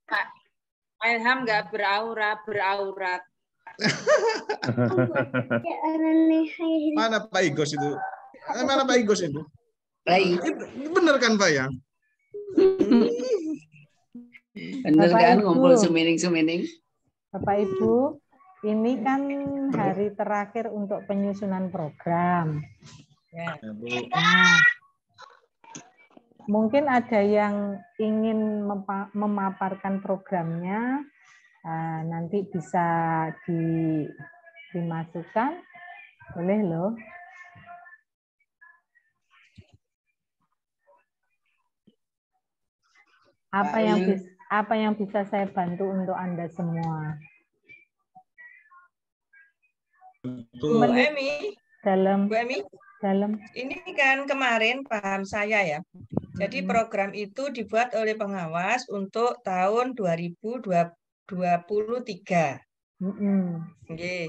Pak Ilham nggak beraurat. Mana Pak Igos itu? Mana Pak Igos itu? Baik. Bener kan Pak ya? Bener kan ngumpul sumining-sumining. Bapak Ibu, ini kan hari terakhir untuk penyusunan program. Ya. Nah, mungkin ada yang ingin memaparkan programnya, nanti bisa dimasukkan, boleh loh. Apa yang bisa saya bantu untuk Anda semua? Bu Emi, dalam. Ini kan kemarin paham saya ya. Jadi program itu dibuat oleh pengawas untuk tahun 2023. Oke.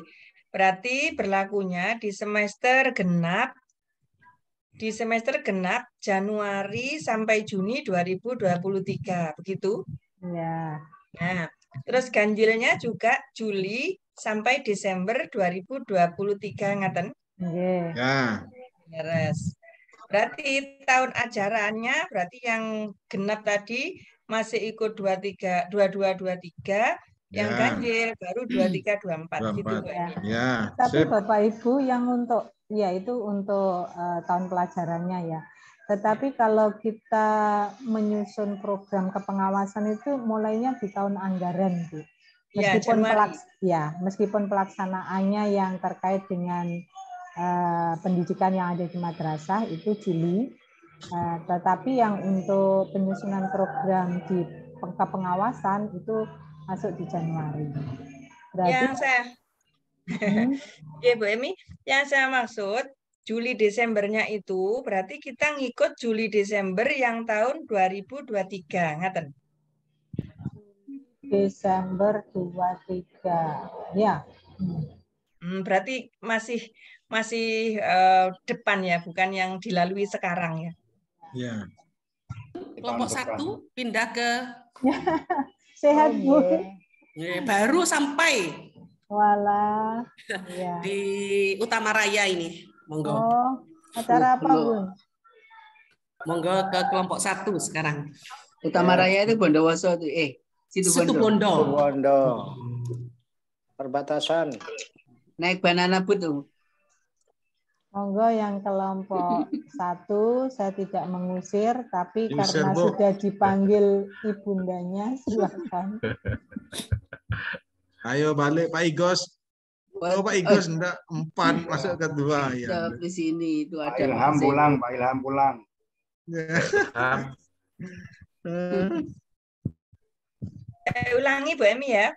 Berarti berlakunya di semester genap Januari sampai Juni 2023, begitu? Ya. Nah, terus ganjilnya juga Juli sampai Desember 2023, ngaten? Ya. Beres. Berarti tahun ajarannya berarti yang genap tadi masih ikut 22 23, yang ganjil baru 23 24 gitu Bu. Ya. Tapi Bapak Ibu yang untuk itu untuk tahun pelajarannya ya. Tetapi kalau kita menyusun program kepengawasan itu mulainya di tahun anggaran, Bu. Meskipun pelaksanaannya yang terkait dengan pendidikan yang ada di madrasah itu Juli, tetapi yang untuk penyusunan program di kepengawasan itu masuk di Januari. Berarti ya Bu Emi, yang saya maksud Juli Desembernya itu berarti kita ngikut Juli Desember yang tahun 2023, ngaten? Desember 23, ya. Berarti masih depan ya, bukan yang dilalui sekarang ya. Ya. Kelompok 1 pindah ke sehat Bu. Baru sampai walah ya. Di Utama Raya ini. Monggo. Acara apa Bun? Monggo ke kelompok 1 sekarang. Utama Raya itu Bondowoso tuh. Situbondo. Perbatasan. Naik banana boat tuh. Monggo yang kelompok 1, saya tidak mengusir, tapi karena Bu. sudah dipanggil ibundanya, silakan. Ayo balik Pak Igos. Oh Pak Igos enggak 4 masuk ke 2 ya. Di sini itu ada Pak Ilham pulang. Ulangi Bu Emi ya.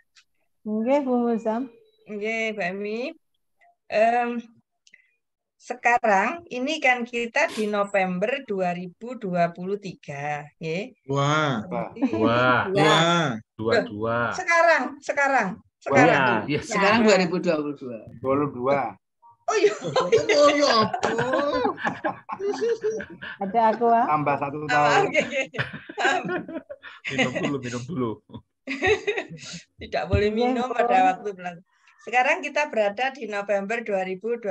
Nggih Bu Musam. Nggih Bu Emi. Sekarang ini kan kita di November 2023, ya. Wah. 22. Sekarang. Ya. Sekarang 2022. Oh iya. Ada aku tambah 1 tahun. Minum dulu. Tidak boleh minum pada waktu belakang. Sekarang kita berada di November 2022.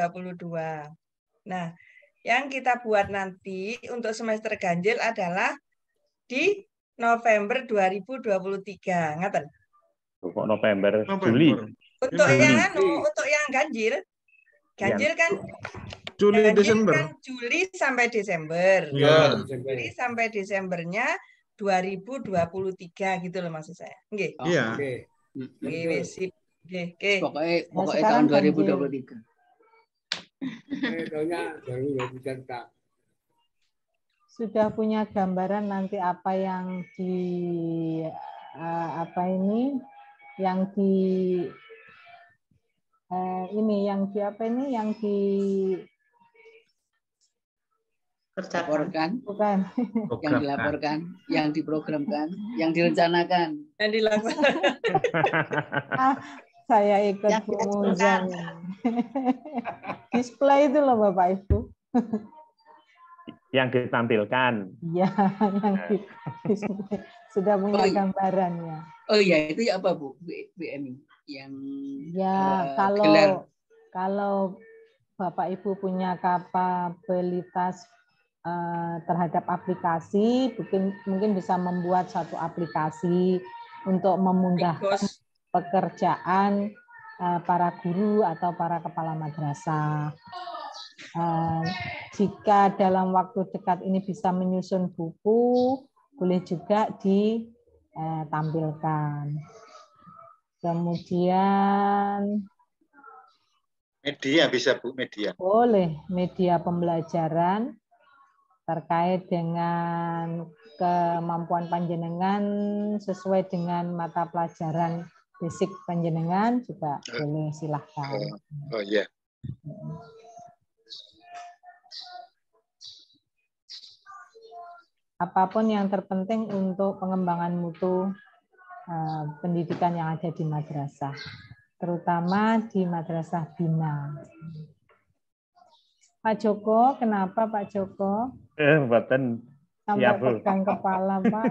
Nah, yang kita buat nanti untuk semester ganjil adalah di November 2023, ngaten? Kok November, Juli. Untuk yang ganjil kan Juli Desember. Kan Juli sampai Desember. Ya. Juli sampai Desembernya 2023 gitu loh maksud saya. Nggih. Iya. Nggih, sip. Oke. Pokoknya tahun 2023. Sudah punya gambaran nanti apa yang dilaporkan, bukan yang dilaporkan, yang diprogramkan, yang direncanakan, yang dilakukan. Saya ikut pengujian. Display itu loh Bapak Ibu. Yang ditampilkan. Ya, yang display. sudah punya gambarannya. Oh iya, itu ya apa Bu? BMI yang ya kalau Bapak Ibu punya kapabilitas terhadap aplikasi, mungkin bisa membuat satu aplikasi untuk memudahkan pekerjaan para guru atau para kepala madrasah. Jika dalam waktu dekat ini bisa menyusun buku, boleh juga ditampilkan. Kemudian media bisa Bu, media. Boleh, media pembelajaran terkait dengan kemampuan panjenengan sesuai dengan mata pelajaran basic panjenengan juga boleh, silahkan. Oh iya. Apapun yang terpenting untuk pengembangan mutu pendidikan yang ada di madrasah, terutama di madrasah bina. Pak Joko, kenapa Pak Joko? Mboten sampai pegang kepala Pak.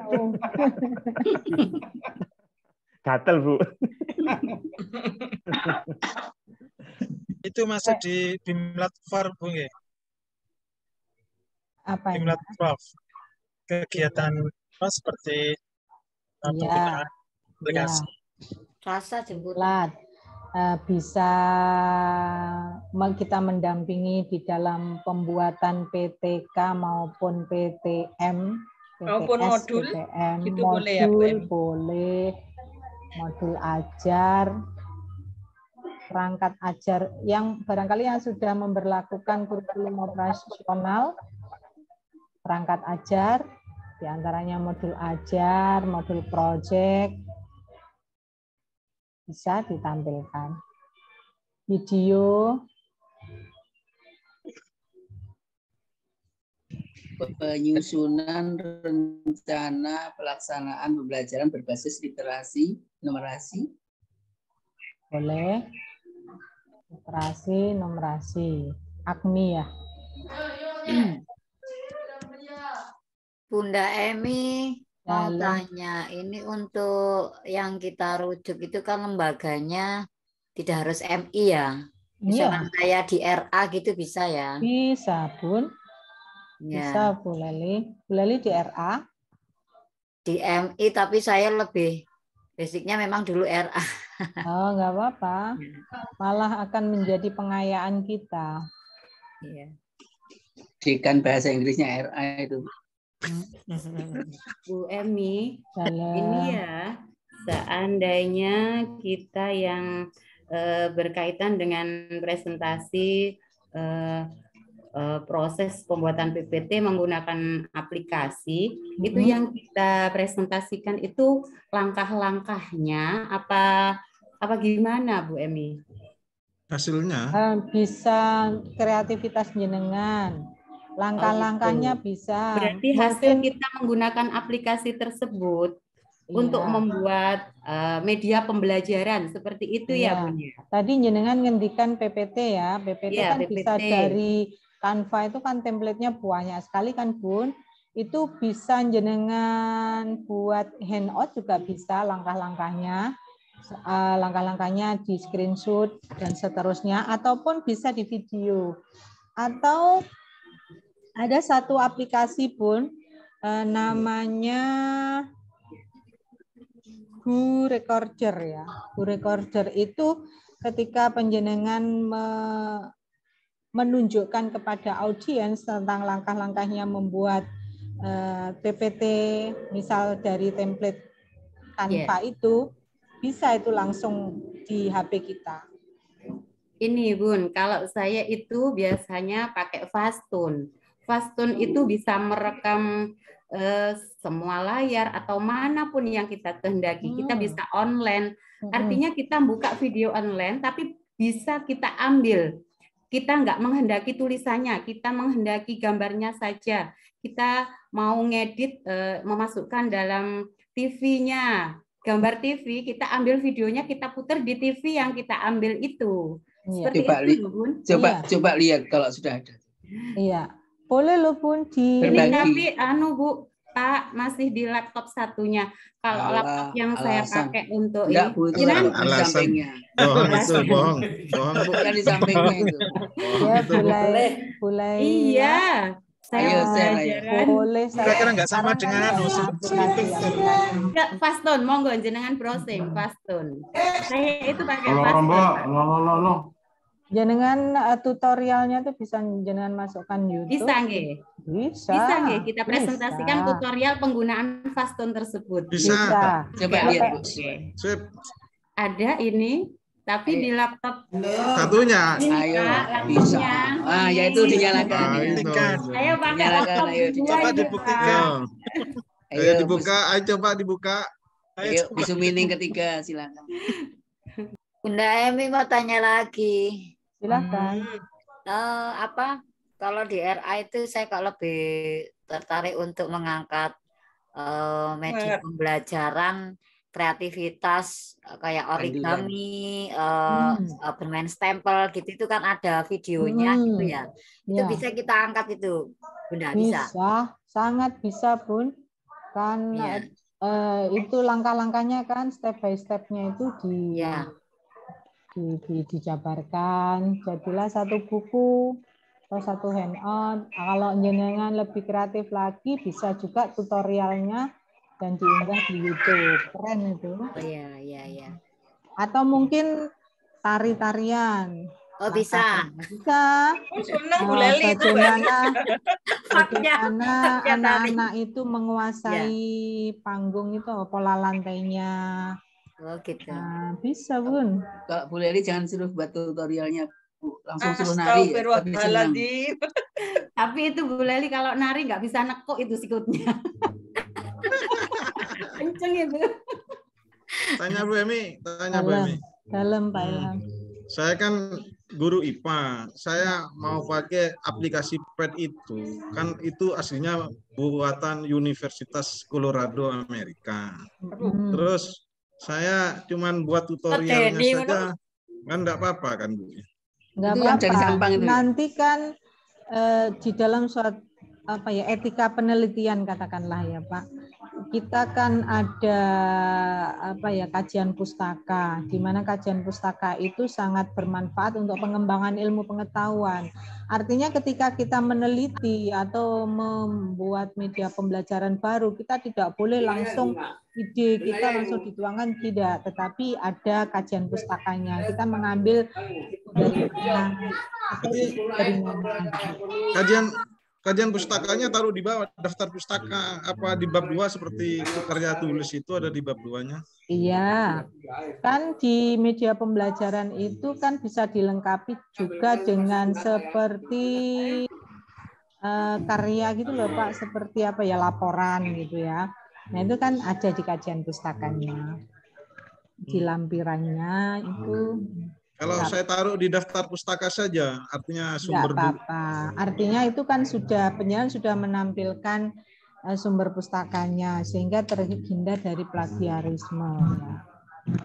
Gatel Bu. Itu masuk di Bimlat Far Bu nggih. Apa Bimlat Far. Kegiatan seperti penggunaan aplikasi. Rasa jemputan. Bisa kita mendampingi di dalam pembuatan PTK maupun PTM, maupun modul, PTM, itu boleh, modul ajar, perangkat ajar yang barangkali yang sudah memberlakukan kurikulum operasional, perangkat ajar, diantaranya modul ajar, modul project, bisa ditampilkan. Video, penyusunan rencana pelaksanaan pembelajaran berbasis literasi, numerasi. Boleh. Literasi, numerasi. AKMI ya. Bunda Emi mau tanya, ini untuk yang kita rujuk itu kan lembaganya tidak harus MI ya? Misalkan kayak di RA gitu bisa ya? Bisa Bun. Bisa Bu Leli. Bu Leli di RA? Di MI tapi saya lebih basicnya memang dulu RA. Oh nggak apa-apa. Malah akan menjadi pengayaan kita. Iya. Kan bahasa Inggrisnya RA itu. Bu Emi, ini ya seandainya kita yang berkaitan dengan presentasi proses pembuatan PPT menggunakan aplikasi, itu yang kita presentasikan itu langkah-langkahnya apa gimana Bu Emi? Hasilnya? Bisa kreativitas jenengan. Langkah-langkahnya bisa. Berarti hasil kita menggunakan aplikasi tersebut untuk membuat media pembelajaran seperti itu ya Bu. Tadi jenengan ngendikan PPT ya. PPT kan PPT. Bisa dari Canva itu kan template-nya banyak sekali kan Bun. Itu bisa jenengan buat handout juga bisa langkah-langkahnya. Langkah-langkahnya di screenshot dan seterusnya. Ataupun bisa di video. Atau ada satu aplikasi Bun, namanya Go Recorder ya. Go Recorder itu ketika penjenengan menunjukkan kepada audiens tentang langkah-langkahnya membuat PPT, misal dari template Canva itu, bisa itu langsung di HP kita. Ini Bun, kalau saya itu biasanya pakai Fastun. Fastun itu bisa merekam semua layar atau manapun yang kita kehendaki. Kita bisa online. Artinya kita buka video online, tapi bisa kita ambil. Kita nggak menghendaki tulisannya, kita menghendaki gambarnya saja. Kita mau ngedit, memasukkan dalam TV-nya. Gambar TV, kita ambil videonya, kita putar di TV yang kita ambil itu. Seperti itu, Bun. Coba lihat kalau sudah ada. Iya. Boleh loh Bun ini tapi Bu, Pak, masih di laptop satunya. Kalau laptop yang saya pakai untuk enggak, Bu, itu alasan bohong itu, bohong Bu. Bukan di sampingnya itu. Ya, boleh. Iya. Ayo, boleh saya. Kira-kira nggak sama dengan Fastun, monggo jenengan browsing Fastun. Saya itu pakai Fastun. Jenengan tutorialnya tuh bisa jenengan masukkan YouTube. Bisa nggih. Bisa nggih kita presentasikan tutorial penggunaan Fastun tersebut. Bisa. Coba lihat. Ada ini. Tapi di laptop satunya. Ayo, bisa. Ah, ya itu dinyalakan. Ayo pakai laptop. Coba dibuktikan. Ayo dibuka, ayo coba dibuka. Ayo, bisu mining ketiga, silakan. Bunda Emi mau tanya lagi. Silakan. Kalau di RA itu saya kok lebih tertarik untuk mengangkat media pembelajaran kreativitas kayak origami, bermain stempel gitu, itu kan ada videonya gitu ya. Itu bisa kita angkat itu, Bunda, bisa? Sangat bisa, Bun. Kan itu langkah-langkahnya kan step by step-nya itu dijabarkan. Jadilah satu buku atau satu handout. Kalau jenengan lebih kreatif lagi, bisa juga tutorialnya dan diunggah di YouTube. Keren itu. Oh iya. Atau mungkin tari-tarian. Oh, bisa. Bisa. Bagaimana anak-anak itu menguasai panggung itu, pola lantainya. Oh gitu. Nah, bisa, Bun. Kalau Bu Leli jangan suruh buat tutorialnya, Bu. Langsung suruh nari. Tapi itu Bu Leli kalau nari nggak bisa nekuk itu sikutnya. Kenceng itu. Tanya Bu Emi. Dalam Pak Ilham. Saya kan guru IPA. Saya mau pakai aplikasi PET itu. Kan itu aslinya buatan Universitas Colorado Amerika. Terus saya cuman buat tutorialnya saja. Kan enggak apa-apa kan, Bu? Enggak apa-apa. Nanti kan di dalam suatu etika penelitian katakanlah ya Pak, kita kan ada kajian pustaka, di mana kajian pustaka itu sangat bermanfaat untuk pengembangan ilmu pengetahuan. Artinya ketika kita meneliti atau membuat media pembelajaran baru, kita tidak boleh langsung ide kita langsung dituangkan, tidak, tetapi ada kajian pustakanya. Kita mengambil dari Kajian pustakanya taruh di bawah daftar pustaka, apa di bab 2 seperti karya tulis itu ada di bab 2-nya? Iya, kan di media pembelajaran itu kan bisa dilengkapi juga dengan seperti karya gitu loh Pak, seperti laporan gitu ya. Nah itu kan ada di kajian pustakanya, di lampirannya itu. Kalau saya taruh di daftar pustaka saja, artinya sumber. Nggak apa-apa. Artinya itu kan penyelenggara sudah menampilkan sumber pustakanya, sehingga terhindar dari plagiarisme.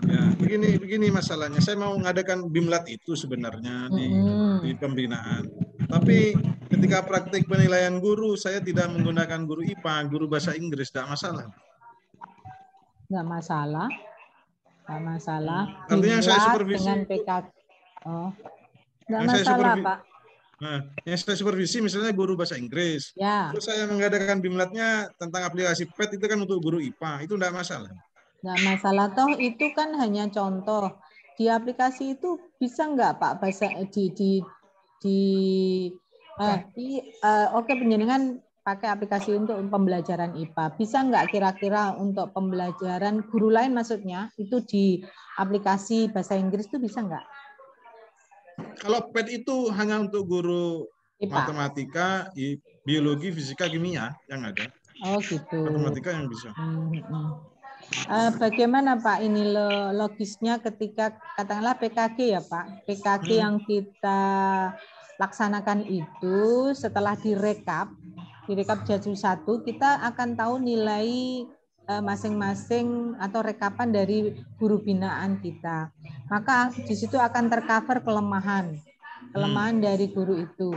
Ya, begini masalahnya. Saya mau mengadakan BIMLAT itu sebenarnya di pembinaan. Tapi ketika praktik penilaian guru, saya tidak menggunakan guru IPA, guru bahasa Inggris, tidak masalah. Nggak masalah. Nggak masalah. Artinya saya supervisi dengan PKK. Oh, nggak masalah Pak. Nah, yang saya supervisi misalnya guru bahasa Inggris. Ya. Terus saya mengadakan BIMLAT-nya tentang aplikasi PET itu kan untuk guru IPA, itu nggak masalah. Nggak masalah, toh itu kan hanya contoh. Di aplikasi itu bisa nggak Pak bahasa oke, penjenengan pakai aplikasi untuk pembelajaran IPA. Bisa nggak kira-kira untuk pembelajaran guru lain maksudnya, itu di aplikasi bahasa Inggris itu bisa nggak? Kalau PET itu hanya untuk guru IPA. Matematika, biologi, fisika, kimia yang ada. Oh gitu. Matematika yang bisa. Bagaimana Pak ini logisnya ketika katakanlah PKG ya Pak? PKG yang kita laksanakan itu setelah direkap jadwal 1, kita akan tahu nilai masing-masing atau rekapan dari guru binaan kita. Maka di situ akan tercover kelemahan dari guru itu.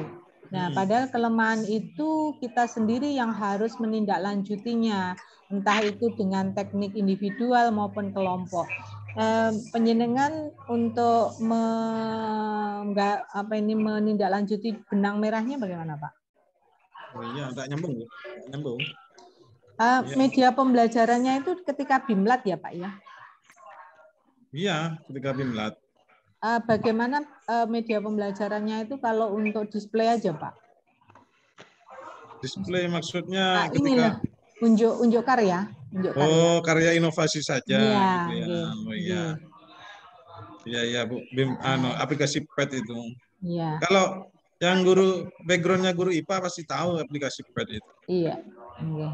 Nah, padahal kelemahan itu kita sendiri yang harus menindaklanjutinya, entah itu dengan teknik individual maupun kelompok. Penjenengan untuk menindaklanjuti benang merahnya bagaimana, Pak? Oh iya, tak nyambung, Bu. Tak nyambung. Media pembelajarannya itu ketika Bimlat ya, Pak ya? Iya, ketika Bimlat. Bagaimana media pembelajarannya itu kalau untuk display aja, Pak? Display maksudnya ketika inilah unjuk karya, karya inovasi saja iya, gitu ya. Oh iya. Iya, Bu. Aplikasi PET itu. Iya. Kalau yang backgroundnya guru IPA pasti tahu aplikasi PET itu. Iya. Okay.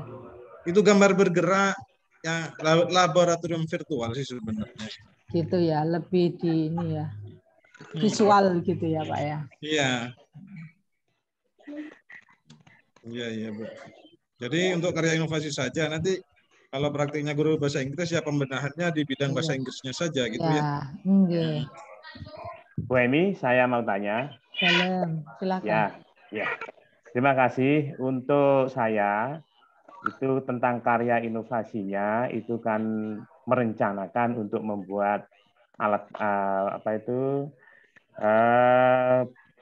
Itu gambar bergerak ya, laboratorium virtual sih sebenarnya. Gitu ya, lebih di ini ya. Visual gitu ya, Pak ya. Iya. Iya, Bu. Jadi untuk karya inovasi saja, nanti kalau praktiknya guru bahasa Inggris ya pembenahannya di bidang bahasa Inggrisnya saja gitu ya. Iya. Bu Emi, saya mau tanya. Silakan. Ya. Terima kasih. Untuk saya itu tentang karya inovasinya itu kan merencanakan untuk membuat alat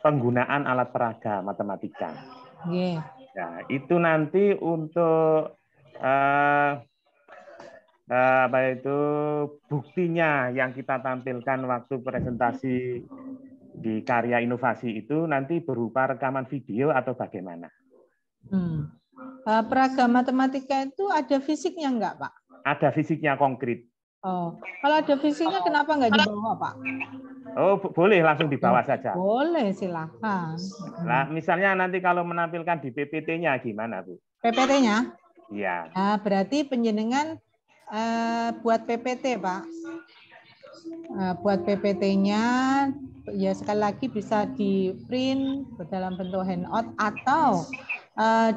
penggunaan alat peraga matematika. Yeah. Nah, itu nanti untuk buktinya yang kita tampilkan waktu presentasi di karya inovasi itu nanti berupa rekaman video atau bagaimana? Peraga matematika itu ada fisiknya enggak, Pak? Ada fisiknya konkret. Oh, kalau ada fisiknya kenapa enggak dibawa, Pak? Oh, boleh langsung dibawa saja. Boleh, silakan. Nah, misalnya nanti kalau menampilkan di PPT-nya gimana, Bu? PPT-nya? Iya. Nah, berarti penjenengan buat PPT, Pak. Buat PPT-nya ya sekali lagi bisa di print dalam bentuk handout atau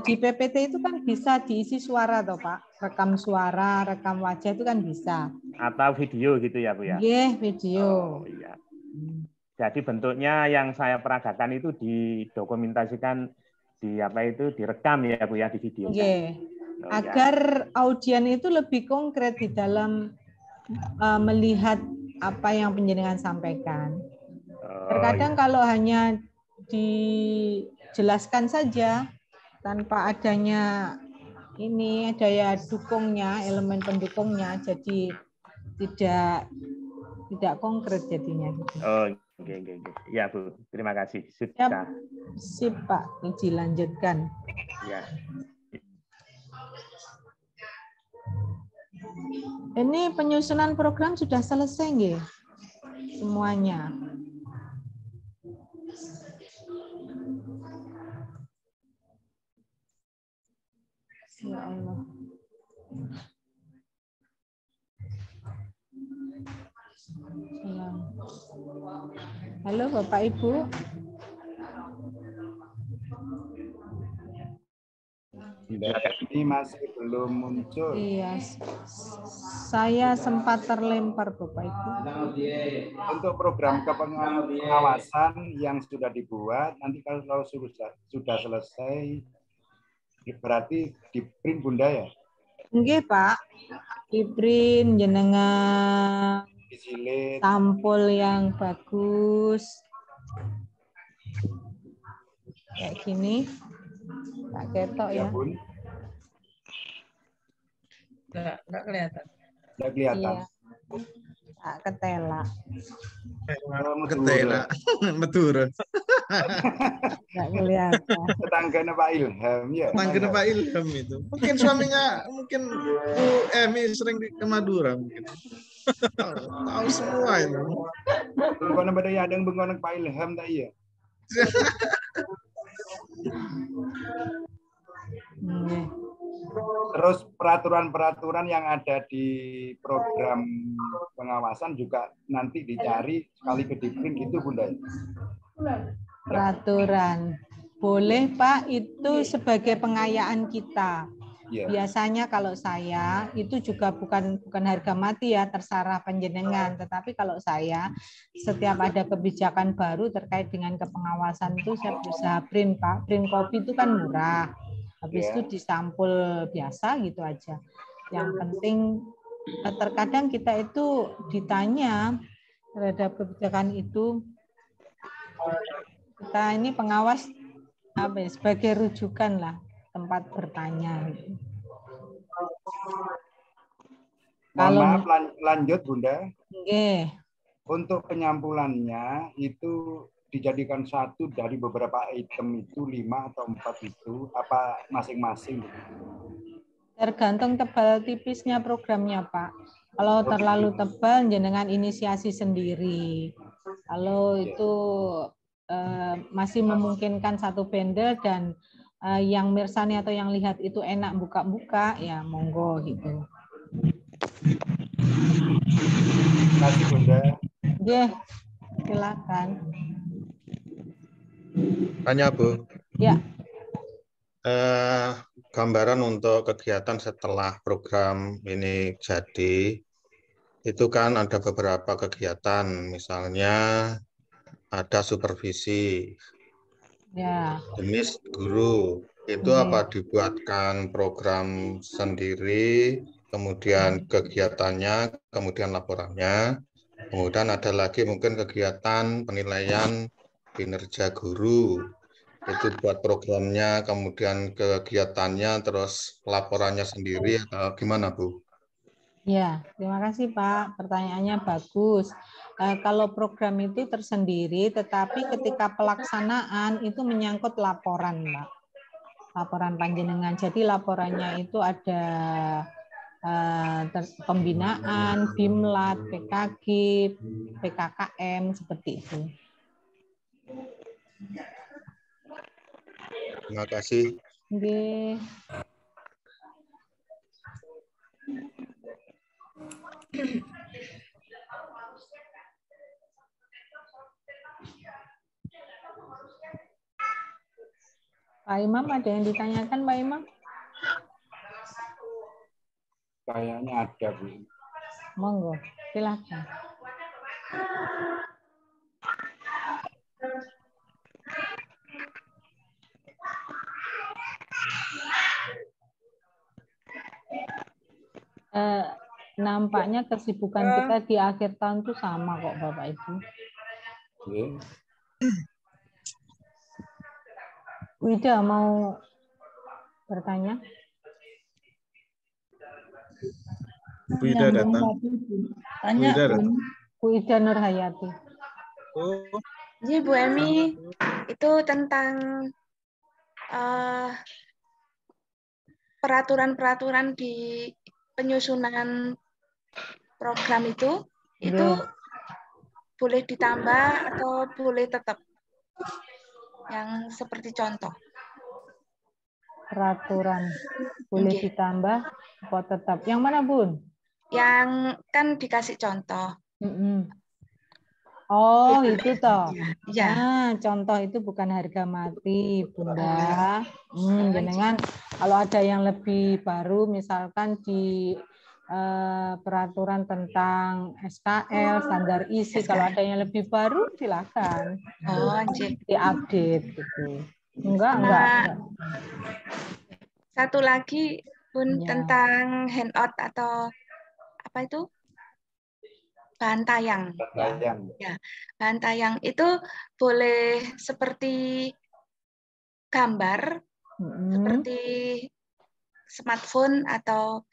di PPT itu kan bisa diisi suara toh, Pak. Rekam suara, rekam wajah itu kan bisa. Atau video gitu ya, Bu ya? Iya, video. Oh, iya. Jadi bentuknya yang saya peragakan itu didokumentasikan direkam ya, Bu ya, di video. Iya. Agar audien itu lebih konkret di dalam melihat apa yang penjenengan sampaikan. Terkadang kalau hanya dijelaskan saja tanpa adanya ini daya dukungnya, elemen pendukungnya, jadi tidak konkret jadinya. Oh, oke. Ya, Bu. Terima kasih. Sudah. Sip, Pak. Dilanjutkan. Ya. Ini penyusunan program sudah selesai nggih? Semuanya. Ya Allah. Halo Bapak Ibu. Ini masih belum muncul. Iya, saya sempat terlempar Bapak Ibu. Untuk program pengawasan yang sudah dibuat, nanti kalau sudah selesai, berarti di print Bunda ya? Nggih Pak, di print jenengan sampul yang bagus. Kayak gini. Tak ketok ya. Bun. Enggak kelihatan. Enggak kelihatan. Iya. Tak ketela. Ketela. Madura. Enggak kelihatan. Tetangganya Pak Ilham ya. Tetangganya Pak Ilham itu. Mungkin suaminya, mungkin Bu Emi sering ke Madura mungkin. Tahu semua itu. Kalau pada ada yang bengonek Pak Ilham tak iya. Terus peraturan-peraturan yang ada di program pengawasan juga nanti dicari sekali ke di-print gitu Bunda. Peraturan. Boleh Pak, itu sebagai pengayaan kita. Biasanya kalau saya itu juga bukan harga mati ya, terserah panjenengan. Tetapi kalau saya setiap ada kebijakan baru terkait dengan kepengawasan itu saya berusaha print, Pak. Print kopi itu kan murah. Habis itu disampul biasa gitu aja. Yang penting terkadang kita itu ditanya terhadap kebijakan itu, kita ini pengawas apa ya, sebagai rujukan lah, tempat bertanya. Mohon maaf, lanjut Bunda. Okay. Untuk penyampulannya itu dijadikan satu dari beberapa item itu 5 atau 4 itu apa masing-masing? Tergantung tebal tipisnya programnya, Pak. Kalau terlalu tebal, jenengan inisiasi sendiri. Kalau itu masih memungkinkan satu bundle dan yang mirsani atau yang lihat itu enak buka-buka, ya monggo gitu. Terima kasih Bunda. Oke, silakan. Tanya Bu. Ya. Gambaran untuk kegiatan setelah program ini jadi, itu kan ada beberapa kegiatan, misalnya ada supervisi, ya, jenis guru, itu apa dibuatkan program sendiri, kemudian kegiatannya, kemudian laporannya, kemudian ada lagi mungkin kegiatan penilaian kinerja guru, itu buat programnya, kemudian kegiatannya, terus laporannya sendiri, atau gimana Bu? Ya, terima kasih Pak. Pertanyaannya bagus. Kalau program itu tersendiri, tetapi ketika pelaksanaan itu menyangkut laporan, Mbak. Laporan panjenengan. Jadi laporannya itu ada pembinaan, BIMLAT, PKG, PKKM, seperti itu. Terima kasih. Oke. Pak Imam, ada yang ditanyakan Pak Imam? Kayaknya ada Bu. Monggo, silakan. Nampaknya kesibukan kita di akhir tahun itu sama kok Bapak Ibu. Wida mau bertanya? Wida datang. Tanya Bu Ida Nurhayati. Oh. Iya Bu Emi, itu tentang peraturan-peraturan di penyusunan program itu boleh ditambah atau boleh tetap yang seperti contoh? Peraturan boleh ditambah atau tetap? Yang mana Bun? Yang kan dikasih contoh. Oh itu toh. Ya. Nah, contoh itu bukan harga mati Bunda. Jenengan kalau ada yang lebih baru misalkan di peraturan tentang SKL, standar isi, kalau ada yang lebih baru silakan diupdate gitu. Enggak. Satu lagi Bun tentang handout atau apa itu? Bahan tayang. Ya, bahan tayang itu boleh seperti gambar, seperti smartphone atau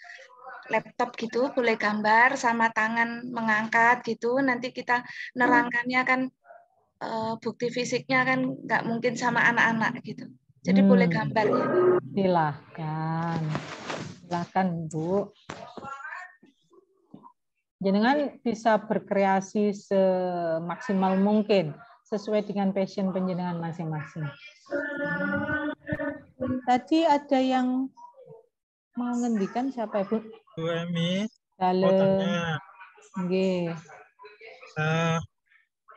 laptop gitu, boleh gambar sama tangan mengangkat gitu. Nanti kita nerangkannya kan bukti fisiknya kan nggak mungkin sama anak-anak gitu. Jadi boleh gambar ya. Silahkan Bu. Jenengan bisa berkreasi semaksimal mungkin sesuai dengan passion penjenengan masing-masing. Tadi ada yang mau ngendikan siapa Ibu? Bu Emi, Halo. mau tanya.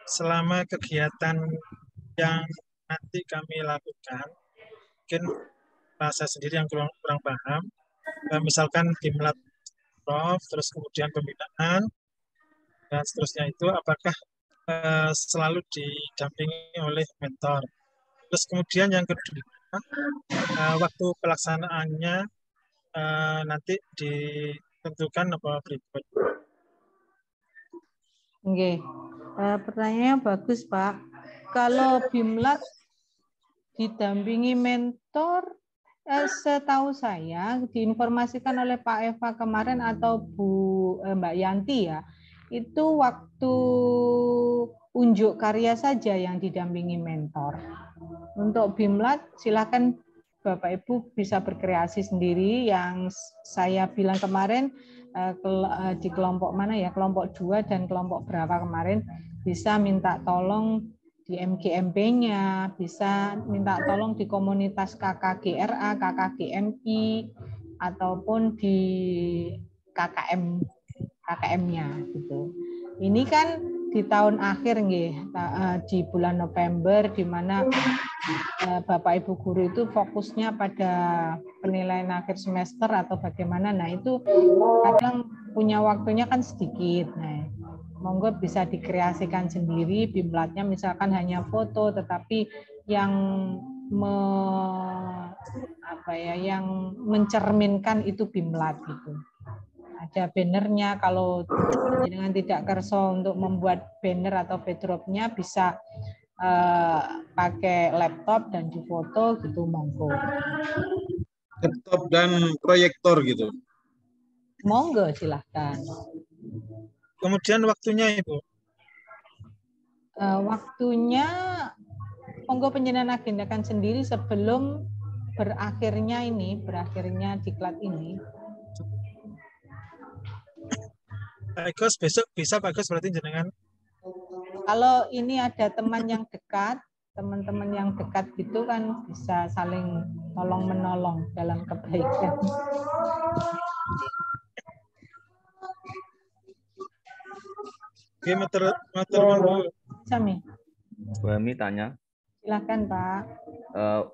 Selama kegiatan yang nanti kami lakukan, mungkin rasa sendiri yang kurang paham, misalkan Bimlat Prof, terus kemudian pembinaan, dan seterusnya itu apakah selalu didampingi oleh mentor. Terus kemudian yang kedua, waktu pelaksanaannya nanti ditentukan apa berikut. Oke, pertanyaannya bagus Pak. Kalau Bimlat didampingi mentor, setahu saya diinformasikan oleh Pak Eva kemarin atau Mbak Yanti ya, itu waktu unjuk karya saja yang didampingi mentor. Untuk Bimlat silakan Bapak Ibu bisa berkreasi sendiri. Yang saya bilang kemarin di kelompok mana ya, kelompok 2 dan kelompok berapa kemarin, bisa minta tolong di MGMP-nya, bisa minta tolong di komunitas KKGRA, KKGMI, ataupun di KKM-nya gitu. Ini kan di tahun akhir di bulan November, di mana Bapak Ibu guru itu fokusnya pada penilaian akhir semester atau bagaimana. Nah, itu kadang punya waktunya kan sedikit. Nah, monggo bisa dikreasikan sendiri Bimlatnya, misalkan hanya foto, tetapi yang yang mencerminkan itu Bimlat gitu. Ada bannernya, kalau dengan tidak kerso untuk membuat banner atau backdropnya bisa pakai laptop dan difoto gitu, monggo. Laptop dan proyektor gitu. Monggo silahkan. Kemudian waktunya Ibu? Waktunya monggo penjenengan agendakan sendiri sebelum berakhirnya diklat ini. Pak Agus, besok bisa Pak Agus berarti jenengan? Kalau ini ada teman yang dekat, teman-teman yang dekat gitu kan bisa saling tolong-menolong dalam kebaikan. Oke, matur. Sami. Kami tanya. Silakan Pak.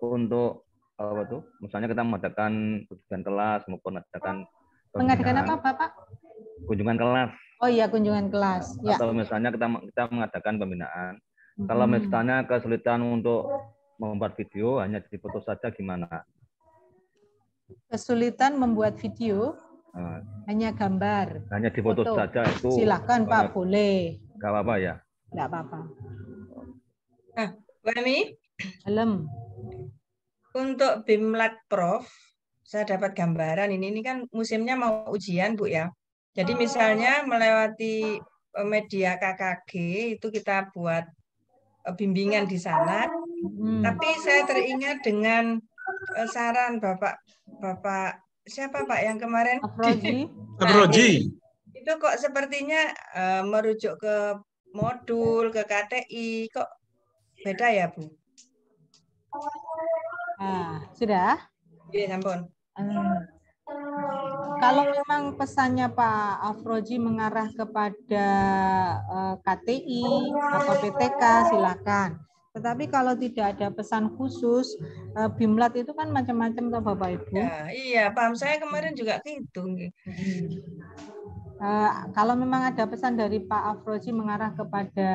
Untuk apa tuh? Misalnya kita mengadakan kunjungan kelas maupun mengadakan apa Pak? Kunjungan kelas. Oh iya, kunjungan kelas. Ya. Atau misalnya kita mengadakan pembinaan. Kalau misalnya kesulitan untuk membuat video, hanya di foto saja gimana? Kesulitan membuat video? Hanya gambar. Hanya di foto saja itu. Silakan Pak, boleh. Gak apa-apa ya? Gak apa-apa. Wami? Alam. Untuk Bimlat Prof, saya dapat gambaran ini kan musimnya mau ujian Bu ya. Jadi misalnya melewati media KKG itu kita buat bimbingan di sana. Tapi saya teringat dengan saran Bapak siapa Pak yang kemarin? Afroji. Itu kok sepertinya merujuk ke modul, ke KTI, kok beda ya Bu? Sudah? Iya, ampun. Kalau memang pesannya Pak Afroji mengarah kepada KTI atau PTK, silakan. Tetapi kalau tidak ada pesan khusus, Bimlat itu kan macam-macam toh Bapak Ibu. Ya, iya, paham saya kemarin juga gitu. Kalau memang ada pesan dari Pak Afroji mengarah kepada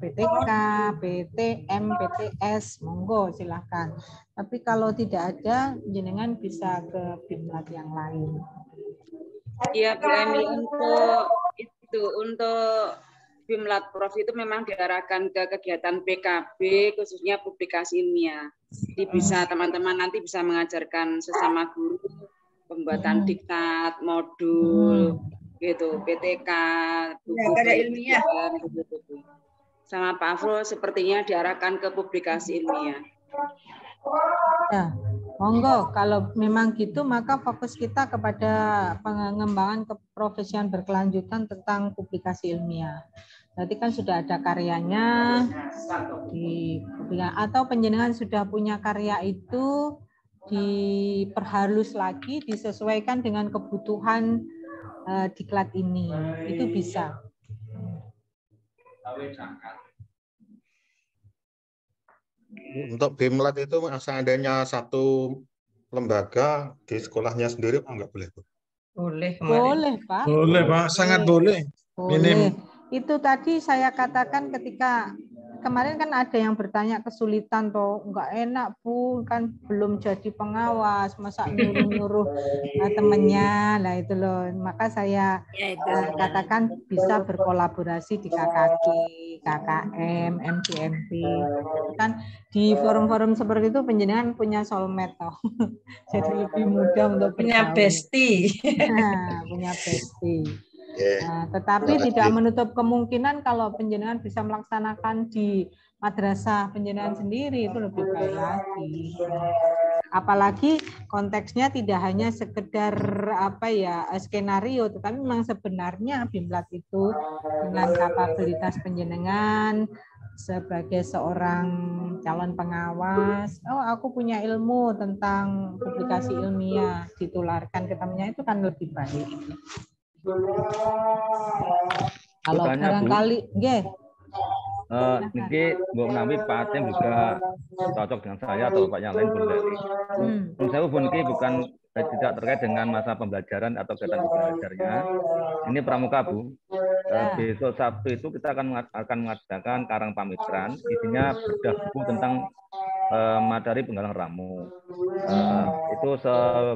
PTK, PTM, PTS, monggo silakan. Tapi kalau tidak ada, jenengan bisa ke Bimlat yang lain. Iya, Bu Emi, untuk Bimlat Prof itu memang diarahkan ke kegiatan PKB, khususnya publikasi ilmiah. Jadi bisa teman-teman nanti bisa mengajarkan sesama guru pembuatan diktat, modul, gitu, PTK, buku ilmiah. Gitu. Sama Pak Afro sepertinya diarahkan ke publikasi ilmiah. Ya, monggo. Kalau memang gitu, maka fokus kita kepada pengembangan keprofesian berkelanjutan tentang publikasi ilmiah. Berarti kan sudah ada karyanya, atau penjenengan sudah punya karya itu, diperhalus lagi, disesuaikan dengan kebutuhan diklat ini. Itu bisa. Untuk Bimlat itu seandainya satu lembaga di sekolahnya sendiri apa enggak boleh, Bu? Boleh Boleh, Pak. Boleh, Pak. Sangat boleh. Boleh. Itu tadi saya katakan ketika kemarin kan ada yang bertanya kesulitan toh, nggak enak Bu, kan belum jadi pengawas, masa nyuruh-nyuruh temennya, lah itu loh. Maka saya katakan bisa berkolaborasi di KKG, KKM, MGMP. Kan di forum-forum seperti itu penjenengan punya soulmate toh. Jadi lebih mudah untuk punya bestie. Punya bestie. Nah, tetapi tidak menutup kemungkinan kalau penjenengan bisa melaksanakan di madrasah penjenengan sendiri itu lebih baik lagi. Apalagi konteksnya tidak hanya sekedar skenario, tetapi memang sebenarnya BIMLAT itu dengan kapabilitas penjenengan sebagai seorang calon pengawas, aku punya ilmu tentang publikasi ilmiah, ditularkan ke temannya itu kan lebih baik. Kalau barangkali, nggih. Niki Mbok menawi Pak Atem juga cocok dengan saya atau Bapak yang lain boleh. Saya pun niki bukan tidak terkait dengan masa pembelajaran atau kegiatan belajarnya. Ini pramuka, Bu. Besok Sabtu itu kita akan mengadakan karang pamikiran, isinya bedah buku tentang materi penggalang ramu. Itu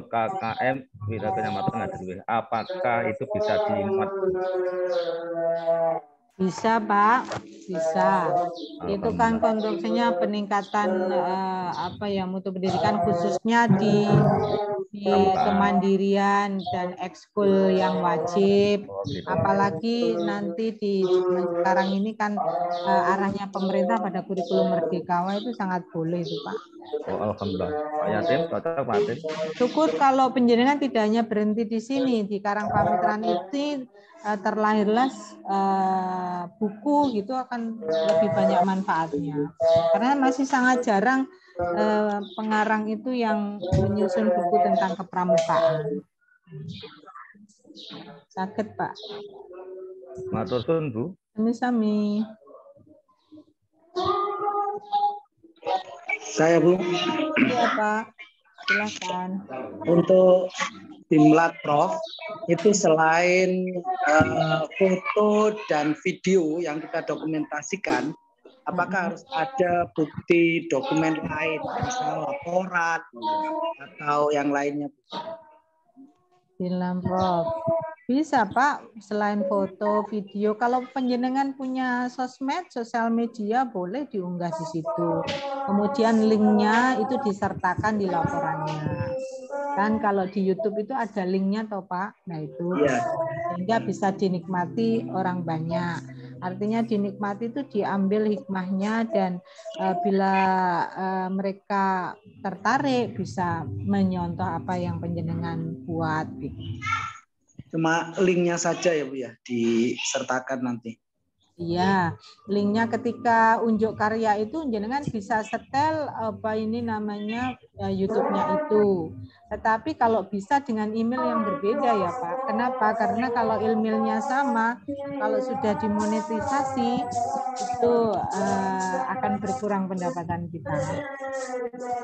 KKM Widya Kenyamatan Ngadir. Apakah itu bisa dimuat? Bisa, Pak, bisa. Itu kan konstruksinya peningkatan mutu pendidikan khususnya di kemandirian dan ekskul yang wajib. Apalagi nanti di sekarang ini kan arahnya pemerintah pada kurikulum merdeka, itu sangat boleh itu, Pak. Alhamdulillah. Pak Yatim, cocok Pak Yatim. Syukur kalau penjenengan tidak hanya berhenti di sini, di Karang Pamikiran itu terlahirlah buku gitu akan lebih banyak manfaatnya. Karena masih sangat jarang pengarang itu yang menyusun buku tentang kepramukaan. Sakit, Pak. Matur suwun, Bu. Sami-sami. Saya, Bu. Iya, Pak. Silakan. Untuk BIMLAT Prof itu selain foto dan video yang kita dokumentasikan, apakah harus ada bukti dokumen lain, misal laporan atau yang lainnya? Bilang Prof. Bisa, Pak, selain foto, video. Kalau penjenengan punya sosmed, sosial media, boleh diunggah di situ. Kemudian linknya itu disertakan di laporannya. Kan kalau di YouTube itu ada linknya toh, Pak. Nah itu sehingga bisa dinikmati orang banyak. Artinya dinikmati itu diambil hikmahnya dan bila mereka tertarik bisa menyontoh apa yang penjenengan buat. Gitu. Cuma linknya saja ya Bu ya disertakan nanti. Iya, linknya ketika unjuk karya itu jenengan bisa setel apa ini namanya YouTube-nya itu. Tetapi kalau bisa dengan email yang berbeda ya Pak. Kenapa? Karena kalau emailnya sama, kalau sudah dimonetisasi itu akan berkurang pendapatan kita.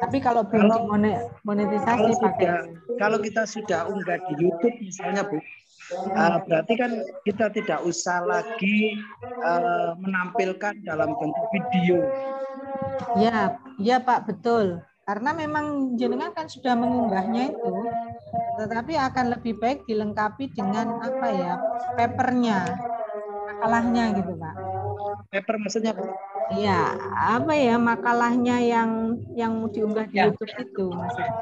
Tapi kalau belum dimonetisasi kalau kita sudah unggah di YouTube misalnya Bu, berarti kan kita tidak usah lagi menampilkan dalam bentuk video. Ya, ya Pak, betul. Karena memang jenengan kan sudah mengunggahnya itu, tetapi akan lebih baik dilengkapi dengan apa ya, papernya, makalahnya gitu Pak. Paper maksudnya Bu? Iya, apa ya makalahnya yang diunggah di YouTube itu maksudnya.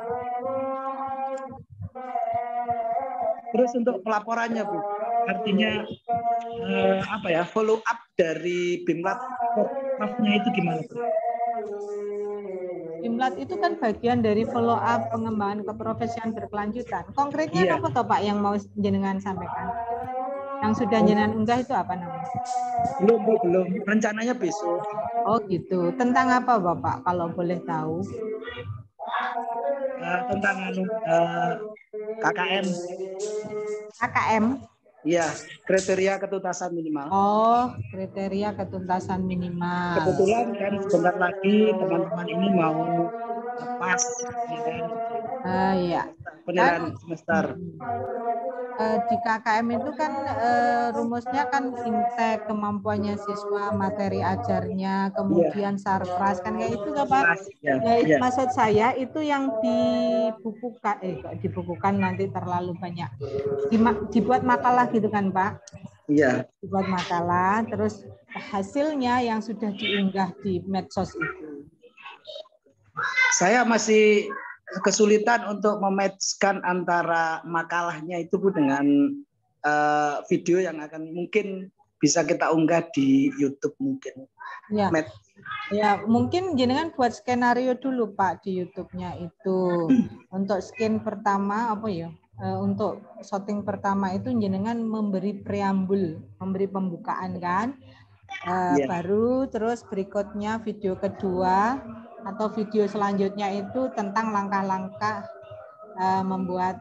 Terus untuk pelaporannya Bu, artinya apa ya follow up dari BIMLAT Prof-nya itu gimana Bu? BIMLAT itu kan bagian dari follow up pengembangan keprofesian berkelanjutan. Konkretnya apa toh Pak yang mau jenengan sampaikan? Yang sudah jenengan unggah itu apa namanya? Belum. Rencananya besok. Oh gitu. Tentang apa Bapak kalau boleh tahu? Tentang KKM. KKM? Iya, kriteria ketuntasan minimal. Oh, kriteria ketuntasan minimal. Kebetulan kan sebentar lagi teman-teman ini mau pas. Ya. Penilaian semester. Di KKM itu kan rumusnya kan intek, kemampuannya siswa, materi ajarnya, kemudian sarpras kan kayak itu kan Pak. Ya, maksud saya itu yang dibukukan, kok dibukukan nanti terlalu banyak. Dibuat makalah gitu kan Pak? Iya. Dibuat makalah, terus hasilnya yang sudah diunggah di medsos itu. Saya masih kesulitan untuk mematchkan antara makalahnya itu Bu dengan video yang akan mungkin bisa kita unggah di YouTube mungkin. Ya. Ya, mungkin jenengan buat skenario dulu Pak di YouTube-nya itu. Untuk scan pertama apa ya? Untuk shooting pertama itu jenengan memberi preambul, memberi pembukaan kan. Baru terus berikutnya video kedua atau video selanjutnya itu tentang langkah-langkah membuat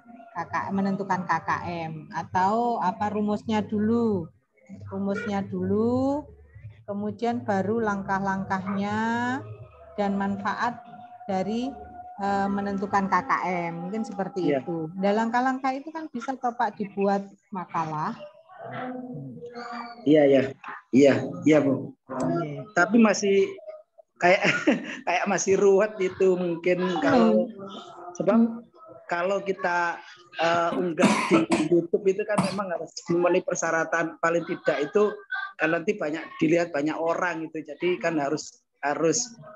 menentukan KKM atau apa rumusnya dulu, kemudian baru langkah-langkahnya dan manfaat dari menentukan KKM, mungkin seperti itu. Dan langkah-langkah itu kan bisa Pak dibuat makalah. Iya Bu. Tapi masih kayak masih ruwet itu mungkin kalau sebab kalau kita unggah di YouTube itu kan memang harus memenuhi persyaratan paling tidak itu kan nanti dilihat banyak orang itu, jadi kan harus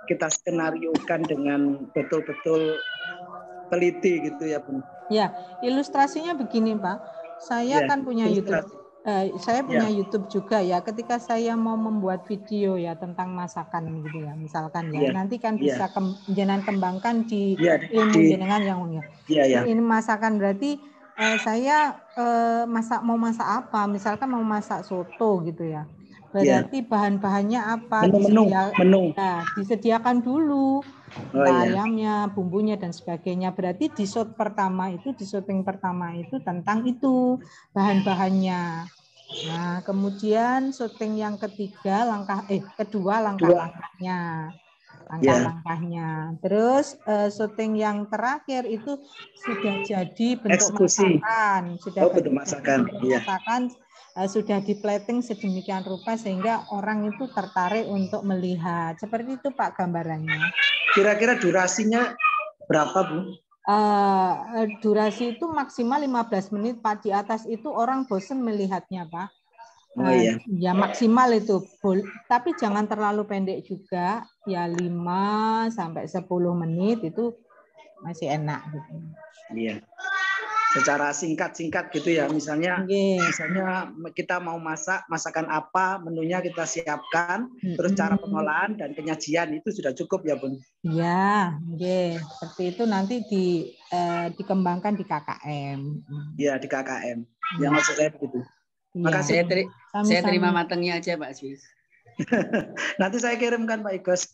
kita skenariokan dengan betul-betul teliti gitu ya Bu. Ya, ilustrasinya begini Pak, saya kan punya YouTube. Saya punya YouTube juga ya. Ketika saya mau membuat video ya tentang masakan gitu ya, misalkan ya, nanti kan bisa jenengan kembangkan di ilmu jenengan yang umumnya. Ini masakan berarti saya mau masak apa? Misalkan mau masak soto gitu ya. Berarti bahan-bahannya apa? Disediakan dulu. Ayamnya, bumbunya dan sebagainya. Berarti di syuting pertama itu tentang itu bahan-bahannya. Nah, kemudian syuting yang kedua langkah-langkahnya. Terus syuting yang terakhir itu sudah jadi bentuk masakan, sudah di-plating sedemikian rupa sehingga orang itu tertarik untuk melihat. Seperti itu Pak gambarannya. Kira-kira durasinya berapa Bu? Durasi itu maksimal 15 menit Pak. Di atas itu orang bosan melihatnya Pak. Ya maksimal itu. Tapi jangan terlalu pendek juga. Ya 5 sampai 10 menit itu masih enak gitu. Iya. Secara singkat-singkat gitu ya. Misalnya kita mau masakan apa, menunya kita siapkan, terus cara pengolahan dan penyajian itu sudah cukup ya Bun. Ya, seperti itu nanti dikembangkan di KKM. Iya, di KKM. Yang maksud saya begitu. Makasih. Saya terima matangnya aja Pak Sis. Nanti saya kirimkan Pak Igos.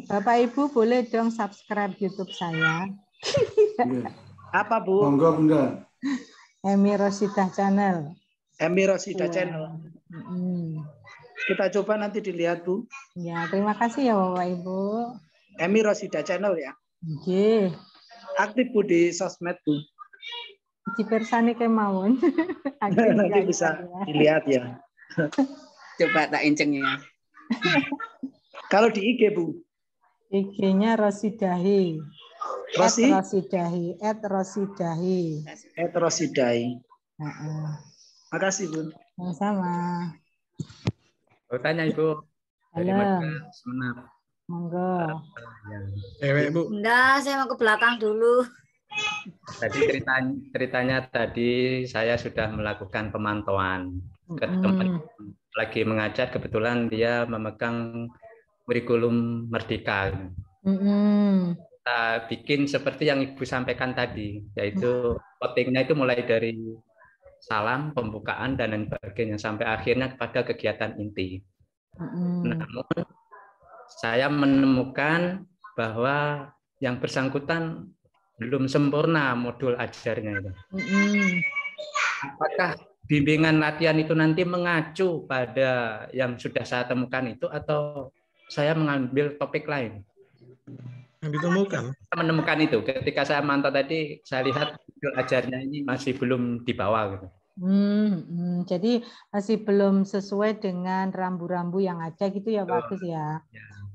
Bapak Ibu boleh dong subscribe YouTube saya. Apa Bu? Monggo Bunda. Emi Rosidah Channel. Emi Rosidah Channel. Kita coba nanti dilihat Bu. Ya, terima kasih ya Bapak Ibu. Emi Rosidah Channel ya. Oke. Aktif Bu di sosmed Bu. Cipersani kemauan. Nanti bisa dilihat ya. Coba tak incengnya. Kalau di IG Bu? IG-nya Rosidahi. Rosidahi. Makasih Bun. Sama. Tanya Ibu. Halo. Monggo. Bu. Enggak, saya mau ke belakang dulu. Tadi ceritanya tadi saya sudah melakukan pemantauan ke teman lagi mengajar, kebetulan dia memegang kurikulum Merdeka. Kita bikin seperti yang Ibu sampaikan tadi, yaitu votingnya itu mulai dari salam, pembukaan dan lain sebagainya sampai akhirnya kepada kegiatan inti. Namun saya menemukan bahwa yang bersangkutan belum sempurna modul ajarnya itu. Apakah bimbingan latihan itu nanti mengacu pada yang sudah saya temukan itu atau saya mengambil topik lain? Yang ditemukan. Menemukan itu. Ketika saya mantau tadi, saya lihat modul ajarnya ini masih belum di bawah gitu. Jadi masih belum sesuai dengan rambu-rambu yang ada gitu ya Pak Agus ya.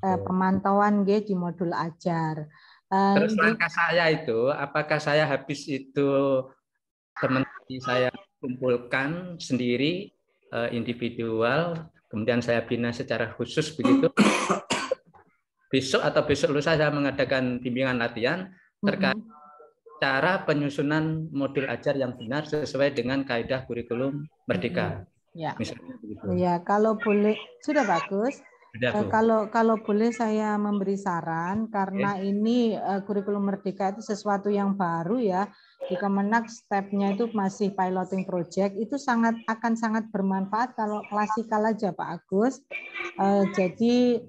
Pemantauan di modul ajar. Terus langkah saya itu, apakah saya habis itu teman-teman saya kumpulkan sendiri individual, kemudian saya bina secara khusus begitu. Besok atau besok lusa saya mengadakan bimbingan latihan terkait cara penyusunan modul ajar yang benar sesuai dengan kaidah kurikulum Merdeka. Ya. Misalnya begitu. Ya, kalau boleh sudah bagus. Sudah, Bu. Kalau boleh saya memberi saran karena ini kurikulum Merdeka itu sesuatu yang baru ya. Di Kemenak stepnya itu masih piloting project, itu akan sangat bermanfaat kalau klasikal aja Pak Agus. Jadi